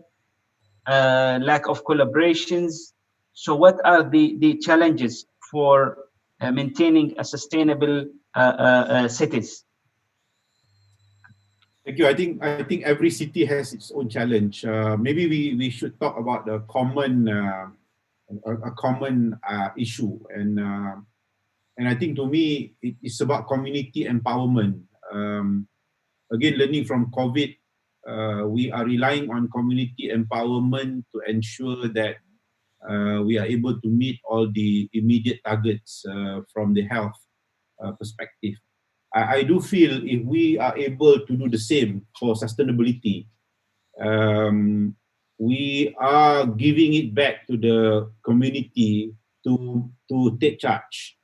lack of collaborations? So, what are the challenges for maintaining a sustainable cities? Thank you. I think every city has its own challenge. Maybe we should talk about the common a common issue, and I think to me it's about community empowerment. Again, learning from COVID, we are relying on community empowerment to ensure that we are able to meet all the immediate targets from the health perspective. I do feel if we are able to do the same for sustainability, we are giving it back to the community to take charge.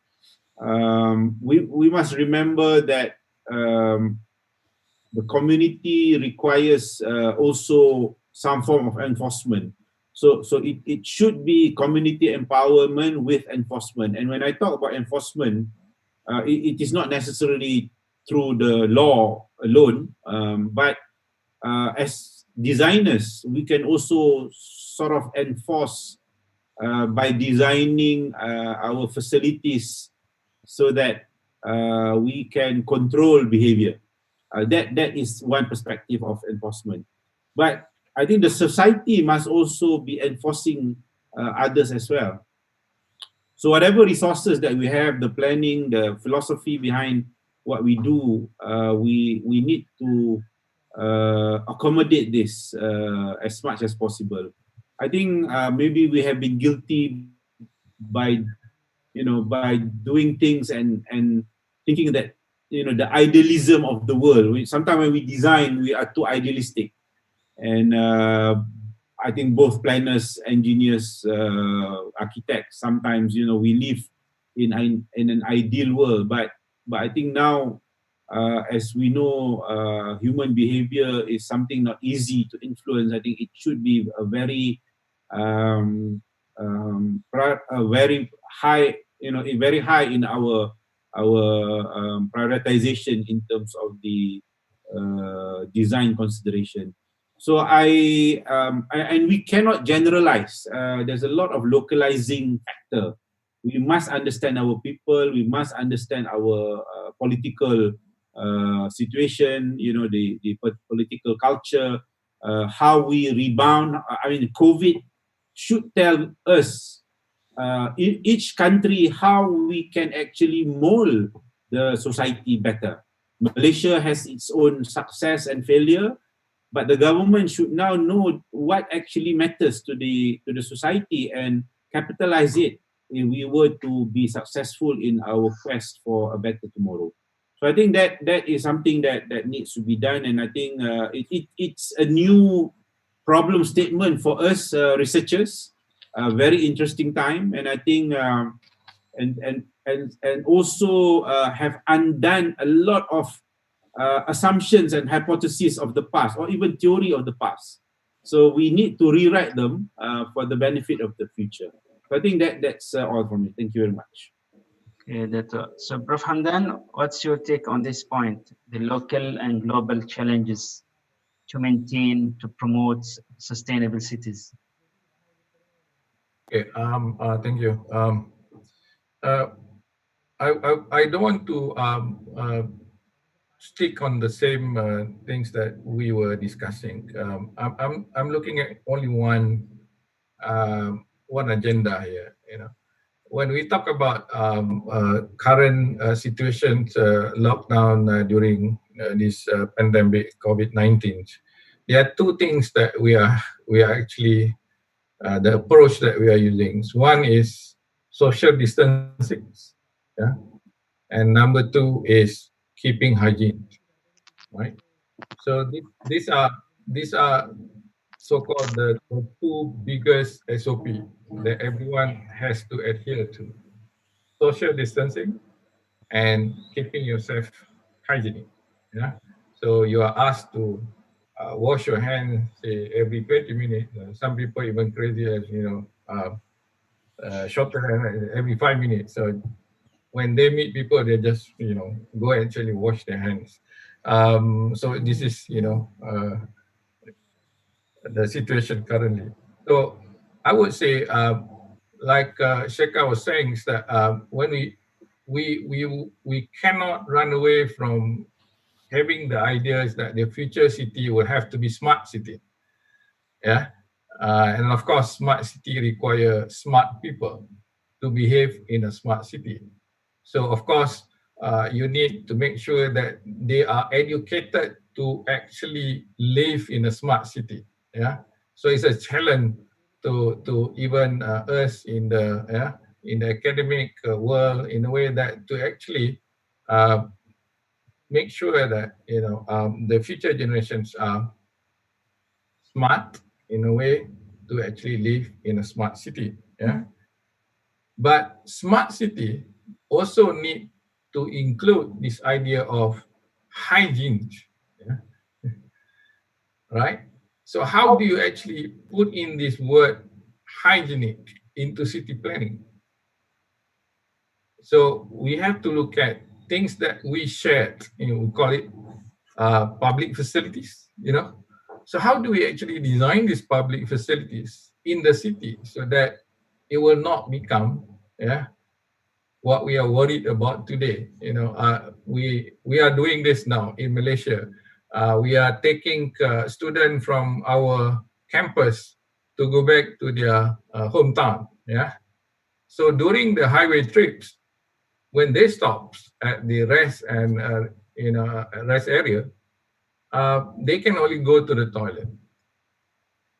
We must remember that the community requires also some form of enforcement. So it should be community empowerment with enforcement. And when I talk about enforcement, it is not necessarily through the law alone, but as designers, we can also sort of enforce by designing our facilities so that we can control behavior. That is one perspective of enforcement. But I think the society must also be enforcing others as well. So whatever resources that we have, the planning, the philosophy behind what we do, we need to accommodate this as much as possible. I think maybe we have been guilty by by doing things and thinking that the idealism of the world. Sometimes when we design, we are too idealistic, and I think both planners, engineers, architects, sometimes we live in an ideal world, but I think now, as we know, human behavior is something not easy to influence. I think it should be a very very high, very high in our prioritization in terms of the design consideration. So and we cannot generalize. There's a lot of localizing factor. We must understand our people. We must understand our political situation. The political culture. How we rebound. I mean, COVID should tell us in each country how we can actually mold the society better. Malaysia has its own success and failure, but the government should now know what actually matters to the society and capitalize it if we were to be successful in our quest for a better tomorrow. So I think that is something that needs to be done, and I think it's a new problem statement for us researchers. A very interesting time, and I think and also have undone a lot of assumptions and hypotheses of the past, or even theory of the past. So we need to rewrite them for the benefit of the future. So I think that's all from me. Thank you very much. Okay, so Prof. Hamdan, what's your take on this point? The local and global challenges to maintain, to promote sustainable cities. Okay. Thank you. I don't want to stick on the same things that we were discussing. I'm looking at only one agenda here. When we talk about current situations, lockdown during this pandemic, COVID-19, there are two things that we are actually the approach that we are using. One is social distancing, yeah, and number two is keeping hygiene, right? So these are so-called the two biggest SOP that everyone has to adhere to: social distancing and keeping yourself hygienic. Yeah. So you are asked to wash your hands, say, every 20 minutes. Some people even crazy as, shorter than every 5 minutes. So when they meet people, they just, go and actually wash their hands. So this is, the situation currently. So I would say, like Sekhar was saying, is that when we cannot run away from having the ideas that the future city will have to be smart city. Yeah, and of course, smart city require smart people to behave in a smart city. So of course, you need to make sure that they are educated to actually live in a smart city. Yeah, so it's a challenge to even us in the academic world, in a way that to actually make sure that the future generations are smart in a way to actually live in a smart city. Yeah, but smart city also need to include this idea of hygiene. Yeah? Right? So how do you actually put in this word hygienic into city planning? So we have to look at things that we shared, we call it public facilities, So how do we actually design these public facilities in the city so that it will not become what we are worried about today? We are doing this now in Malaysia. We are taking students from our campus to go back to their hometown. Yeah. So during the highway trips, when they stop at the rest and rest area, they can only go to the toilet,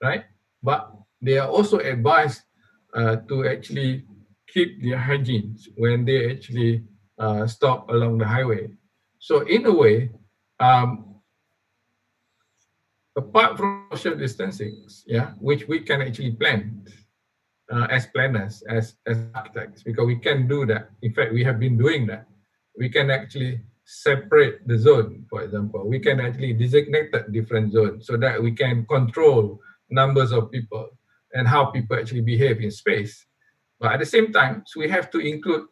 right? But they are also advised to actually keep their hygiene when they actually stop along the highway. So in a way, apart from social distancing, which we can actually plan as planners, as architects, because we can do that. In fact, we have been doing that. We can actually separate the zone, for example. We can actually designate different zones so that we can control numbers of people and how people actually behave in space. But at the same time, so we have to include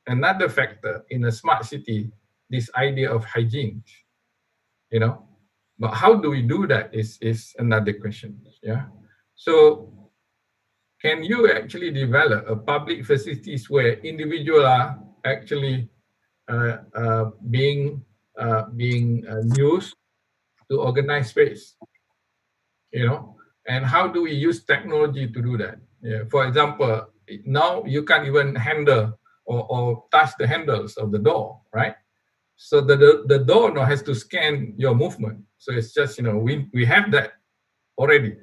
another factor in a smart city, this idea of hygiene, But how do we do that is another question, So can you actually develop a public facilities where individuals are actually being used to organize space, And how do we use technology to do that? Yeah. For example, now you can't even handle or touch the handles of the door, right? So the door now has to scan your movement. So it's just, we have that already.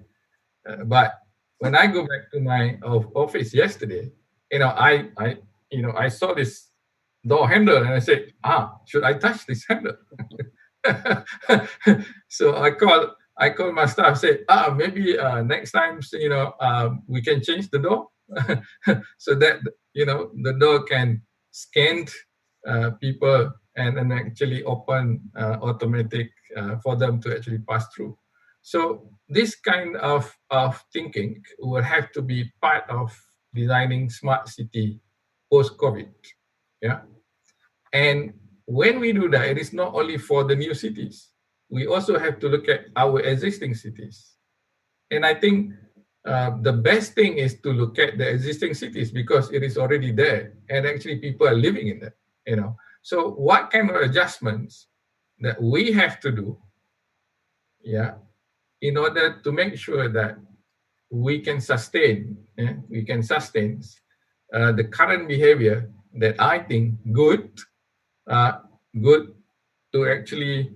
But when I go back to my office yesterday, I saw this door handle and I said, should I touch this handle? So I called my staff, say, maybe next time, we can change the door so that, the door can scan people and actually open automatic for them to actually pass through. So this kind of thinking will have to be part of designing smart city post-COVID. Yeah. And when we do that, it is not only for the new cities. We also have to look at our existing cities. And I think the best thing is to look at the existing cities because it is already there and actually people are living in it, So what kind of adjustments that we have to do, in order to make sure that we can sustain the current behavior that I think good to actually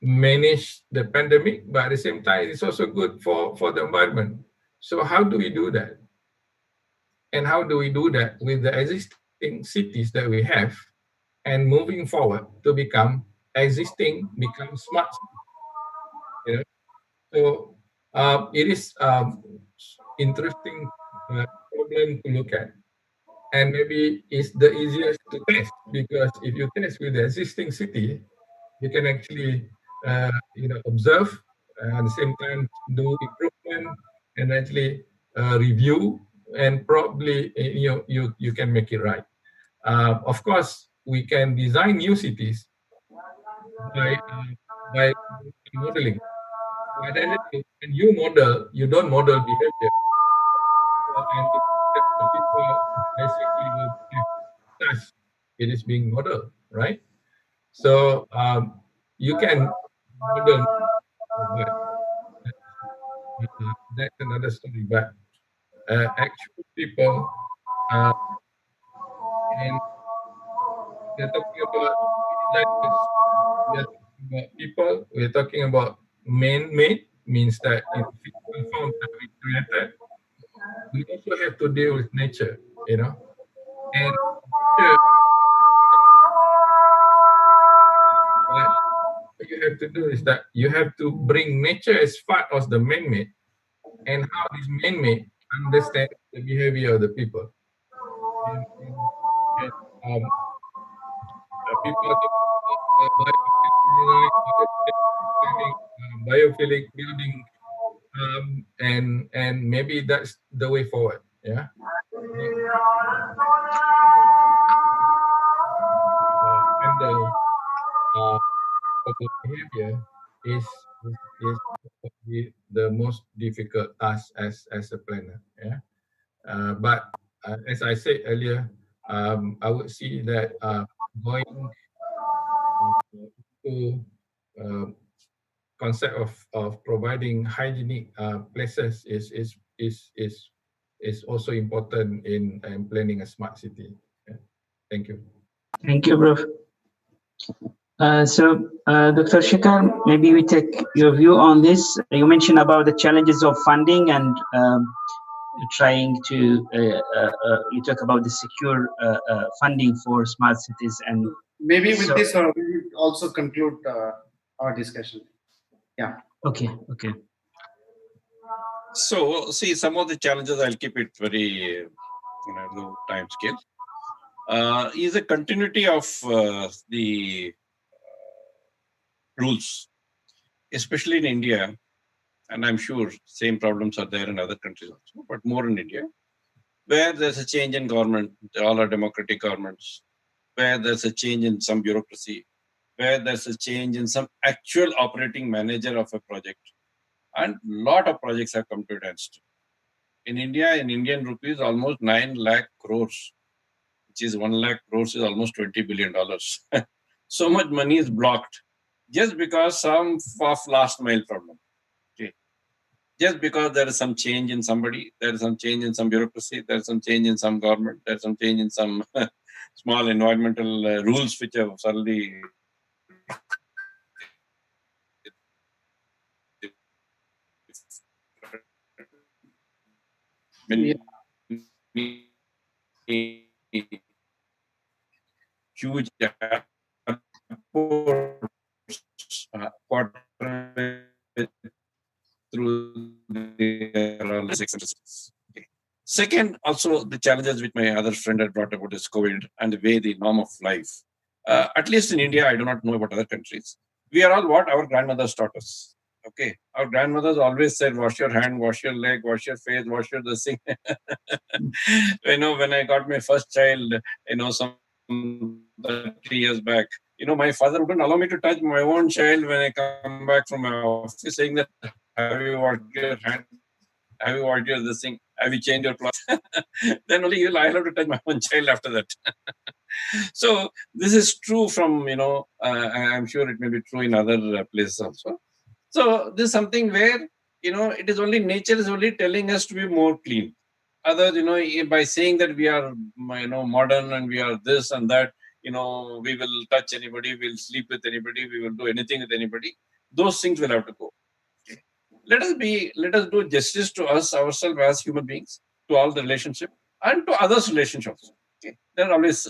manage the pandemic, but at the same time, it's also good for the environment. So how do we do that? And how do we do that with the existing cities that we have and moving forward to become smart cities? So it is interesting problem to look at. And maybe it's the easiest to test because if you test with the existing city, you can actually observe and at the same time do improvement and actually review and probably you can make it right. Of course, we can design new cities by modeling. But then when you model, you don't model behavior, and the people basically will believe as it is being modeled, right? So you can model, but that's another story. But actual people, uh, and we're talking about like this. We are talking about people. We're talking about man-made, means that in physical form that we created. We also have to deal with nature, and nature, what you have to do is that you have to bring nature as part of the man-made, and how this man-made understand the behavior of the people. And people are talking about biophilic design, biophilic building, and maybe that's the way forward. Yeah. Handle behavior is probably the most difficult task as a planner. Yeah. But as I said earlier, I would see that going to uh, concept of providing hygienic places is also important in planning a smart city. Yeah. Thank you. Thank you, Prof. Dr. Sekhar, maybe we take your view on this. You mentioned about the challenges of funding and trying to, you talk about the secure funding for smart cities. And maybe with this, we will also conclude our discussion. Yeah. Okay. So, see, some of the challenges, I'll keep it very low time scale. Is a continuity of the rules, especially in India, and I'm sure same problems are there in other countries also, but more in India, where there's a change in government, they all are democratic governments, where there's a change in some bureaucracy, where there's a change in some actual operating manager of a project, and lot of projects have come to an end. In India, in Indian rupees, almost 9 lakh crores, which is 1 lakh crores is almost $20 billion. So much money is blocked just because some of last mile problem. Okay. Just because there is some change in somebody, there is some change in some bureaucracy, there is some change in some government, there is some change in some small environmental rules which have suddenly huge through the Second, also the challenges which my other friend had brought about is COVID and the way the norm of life. At least in India, I do not know about other countries. We are all what our grandmothers taught us. Okay, our grandmothers always said, wash your hand, wash your leg, wash your face, wash your this thing. When I got my first child, some 30 years back, my father wouldn't allow me to touch my own child when I come back from my office, saying that, have you washed your hand? Have you washed your this thing? Have you changed your clothes? Then only I'll have to touch my own child after that. So this is true from, I'm sure it may be true in other places also. So this is something where, it is only nature is only telling us to be more clean. Others, by saying that we are, modern and we are this and that, we will touch anybody, we'll sleep with anybody, we will do anything with anybody. Those things will have to go. Okay. Let us do justice to ourselves as human beings, to all the relationship and to others' relationships. Okay. There are always,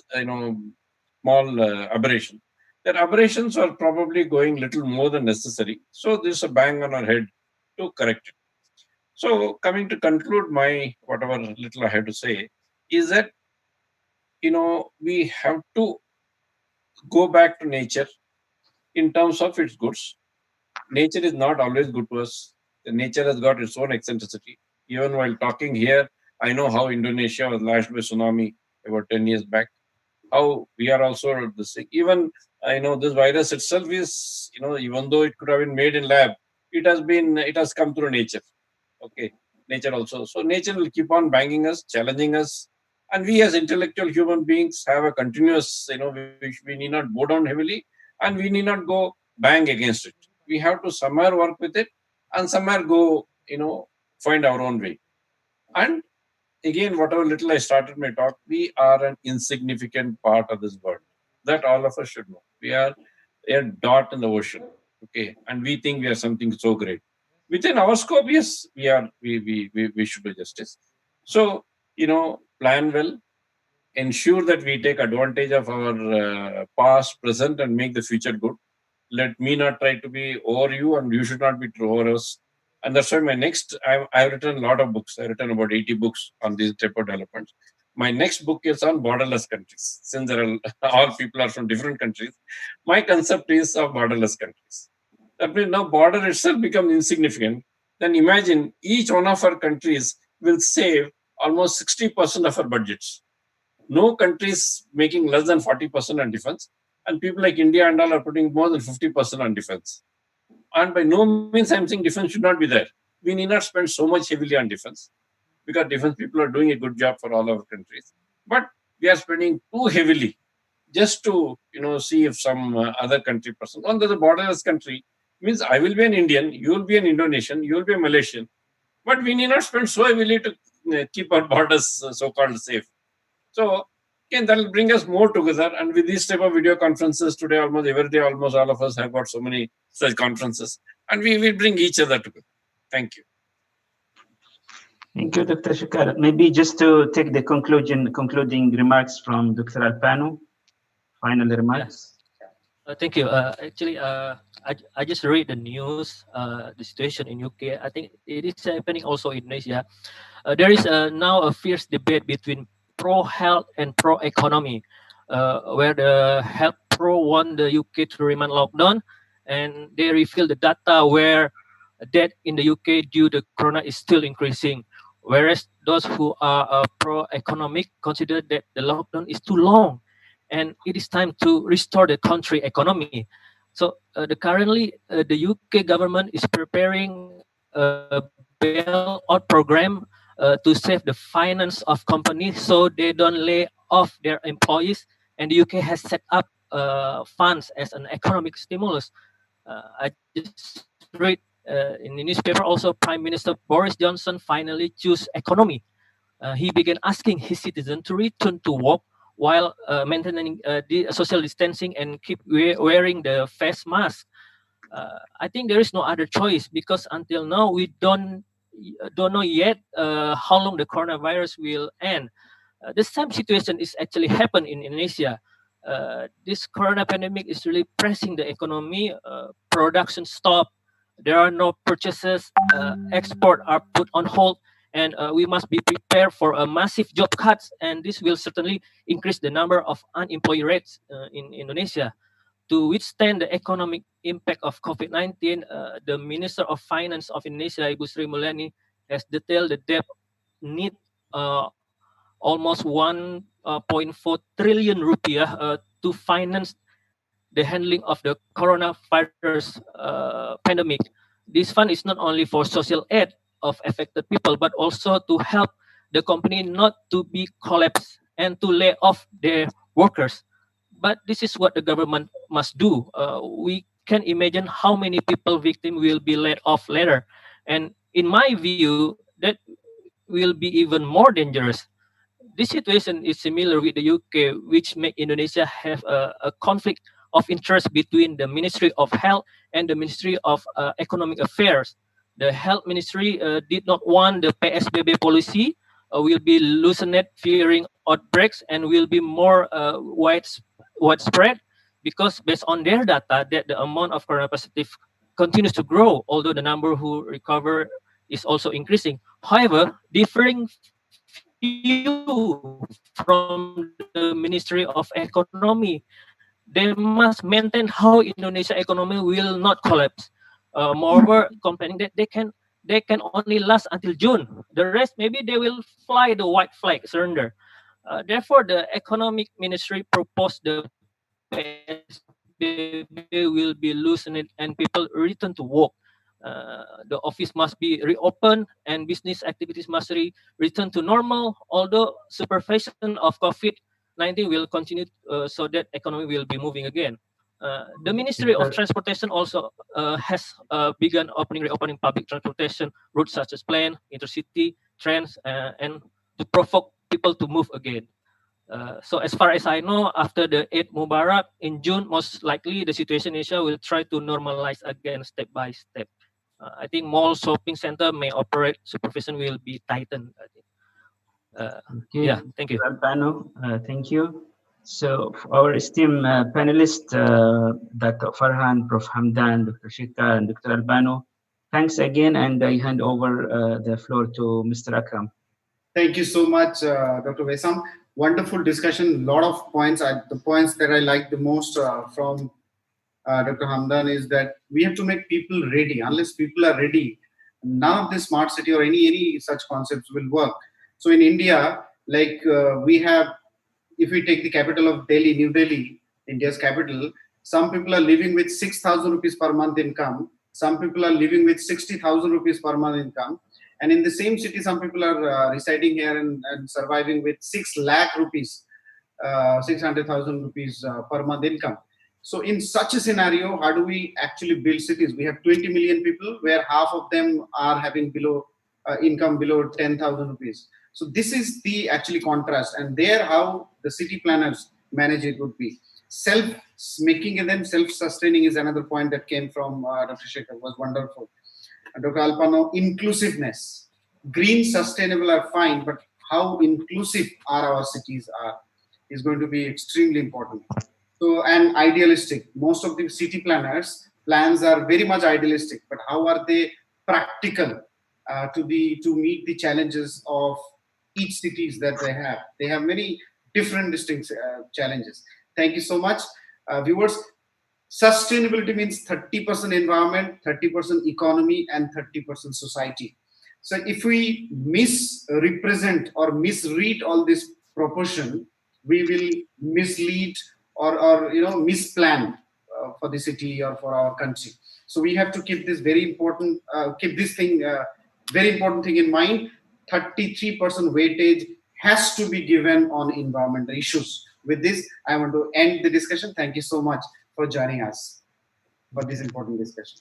small aberration. That aberrations are probably going little more than necessary. So there's a bang on our head to correct it. So coming to conclude my whatever little I have to say is that, we have to go back to nature. in terms of its goods. Nature is not always good to us. The nature has got its own eccentricity. Even while talking here, I know how Indonesia was lashed by tsunami about 10 years back. How we are also the same. Even I know this virus itself is, even though it could have been made in lab, it has come through nature. Okay, nature also. So nature will keep on banging us, challenging us, and we as intellectual human beings have a continuous, we need not bow down heavily, and we need not go bang against it. We have to somewhere work with it, and somewhere go, find our own way. And again, whatever little I started my talk, we are an insignificant part of this world. That all of us should know. We are a dot in the ocean. Okay, and we think we are something so great. Within our scope, yes, we are. We should do justice. So plan well, ensure that we take advantage of our past, present, and make the future good. Let me not try to be over you, and you should not be over us. And that's why my next, I've written a lot of books. I've written about 80 books on these type of developments. My next book is on borderless countries. Since there are all people are from different countries, my concept is of borderless countries. That means now border itself becomes insignificant. Then imagine each one of our countries will save almost 60% of our budgets. No country is making less than 40% on defense, and people like India and all are putting more than 50% on defense. And by no means I'm saying defense should not be there. We need not spend so much heavily on defense, because defense people are doing a good job for all our countries. But we are spending too heavily just to see if some other country person. On the borderless country means I will be an Indian, you will be an Indonesian, you will be a Malaysian, but we need not spend so heavily to keep our borders so-called safe. So again, that will bring us more together. And with these type of video conferences today, almost every day, almost all of us have got so many such conferences, and we will bring each other together. Thank you. Thank you, Dr. Sekhar. Maybe just to take the concluding remarks from Dr. Alpano, final remarks. Thank you. Actually, I just read the news, the situation in UK. I think it is happening also in Indonesia. There is now a fierce debate between pro-health and pro-economy, where the health pro want the UK to remain locked down, and they reveal the data where death in the UK due to corona is still increasing, whereas those who are pro-economic consider that the lockdown is too long and it is time to restore the country economy. So currently the UK government is preparing a bailout program to save the finance of companies so they don't lay off their employees, and the UK has set up funds as an economic stimulus. I just read in the newspaper also Prime Minister Boris Johnson finally chose economy. He began asking his citizens to return to work while maintaining the social distancing and keep wearing the face mask. I think there is no other choice, because until now we don't know yet how long the coronavirus will end. The same situation is actually happened in Indonesia. This corona pandemic is really pressing the economy. Production stop. There are no purchases. Export are put on hold, and we must be prepared for a massive job cuts. And this will certainly increase the number of unemployed rates in Indonesia. To withstand the economic impact of COVID-19, the Minister of Finance of Indonesia, Ibu Sri Mulyani, has detailed the debt need almost 1.4 trillion rupiah to finance the handling of the coronavirus pandemic. This fund is not only for social aid of affected people, but also to help the company not to be collapsed and to lay off their workers. But this is what the government must do. We can imagine how many people victims will be laid off later. And in my view, that will be even more dangerous. This situation is similar with the UK, which make Indonesia have a conflict of interest between the Ministry of Health and the Ministry of Economic Affairs. The Health Ministry did not want the PSBB policy will be loosened, fearing outbreaks, and will be more widespread, because based on their data, that the amount of corona positive continues to grow, although the number who recover is also increasing. However, differing view from the Ministry of Economy, they they must maintain how Indonesia economy will not collapse. Moreover, complaining that they can only last until June. The rest, maybe they will fly the white flag, surrender. Therefore, the economic ministry proposed the PSBB will be loosened and people return to work. The office must be reopened and business activities must return to normal, although supervision of COVID-19 will continue so that economy will be moving again. The Ministry of Transportation also has begun reopening public transportation routes such as plane, intercity, trains, and to provoke people to move again. So as far as I know, after the Eid Mubarak in June, most likely the situation in Asia will try to normalize again step by step. I think mall shopping center may operate, supervision will be tightened. I think. Okay. Yeah, thank you. Alpano, thank you. So for our esteemed panelists, Dato Farhan, Prof. Hamdan, Dr. Sekhar, and Dr. Alpano, thanks again, and I hand over the floor to Mr. Akram. Thank you so much, Dr. Wesam. Wonderful discussion. A lot of points. The points that I like the most from Dr. Hamdan is that we have to make people ready. Unless people are ready, none of this smart city or any such concepts will work. So in India, like we have, if we take the capital of Delhi, New Delhi, India's capital, some people are living with 6,000 rupees per month income. Some people are living with 60,000 rupees per month income. And in the same city, some people are residing here and surviving with 6 lakh rupees, 600,000 rupees per month income. So in such a scenario, how do we actually build cities? We have 20 million people where half of them are having income below 10,000 rupees. So this is the actually contrast, and there how the city planners manage it would be making them self-sustaining is another point that came from Dr. Sekhar, was wonderful. Dr. Alpano, inclusiveness, green, sustainable are fine, but how inclusive our cities is going to be extremely important. So, and idealistic. Most of the city plans are very much idealistic, but how are they practical to meet the challenges of each cities that they have? They have many different distinct challenges. Thank you so much, viewers. Sustainability means 30% environment, 30% economy, and 30% society. So if we misrepresent or misread all this proportion, we will mislead or misplan for the city or for our country. So we have to keep this very important, very important thing in mind. 33% weightage has to be given on environmental issues. With this, I want to end the discussion. Thank you so much for joining us for this important discussion.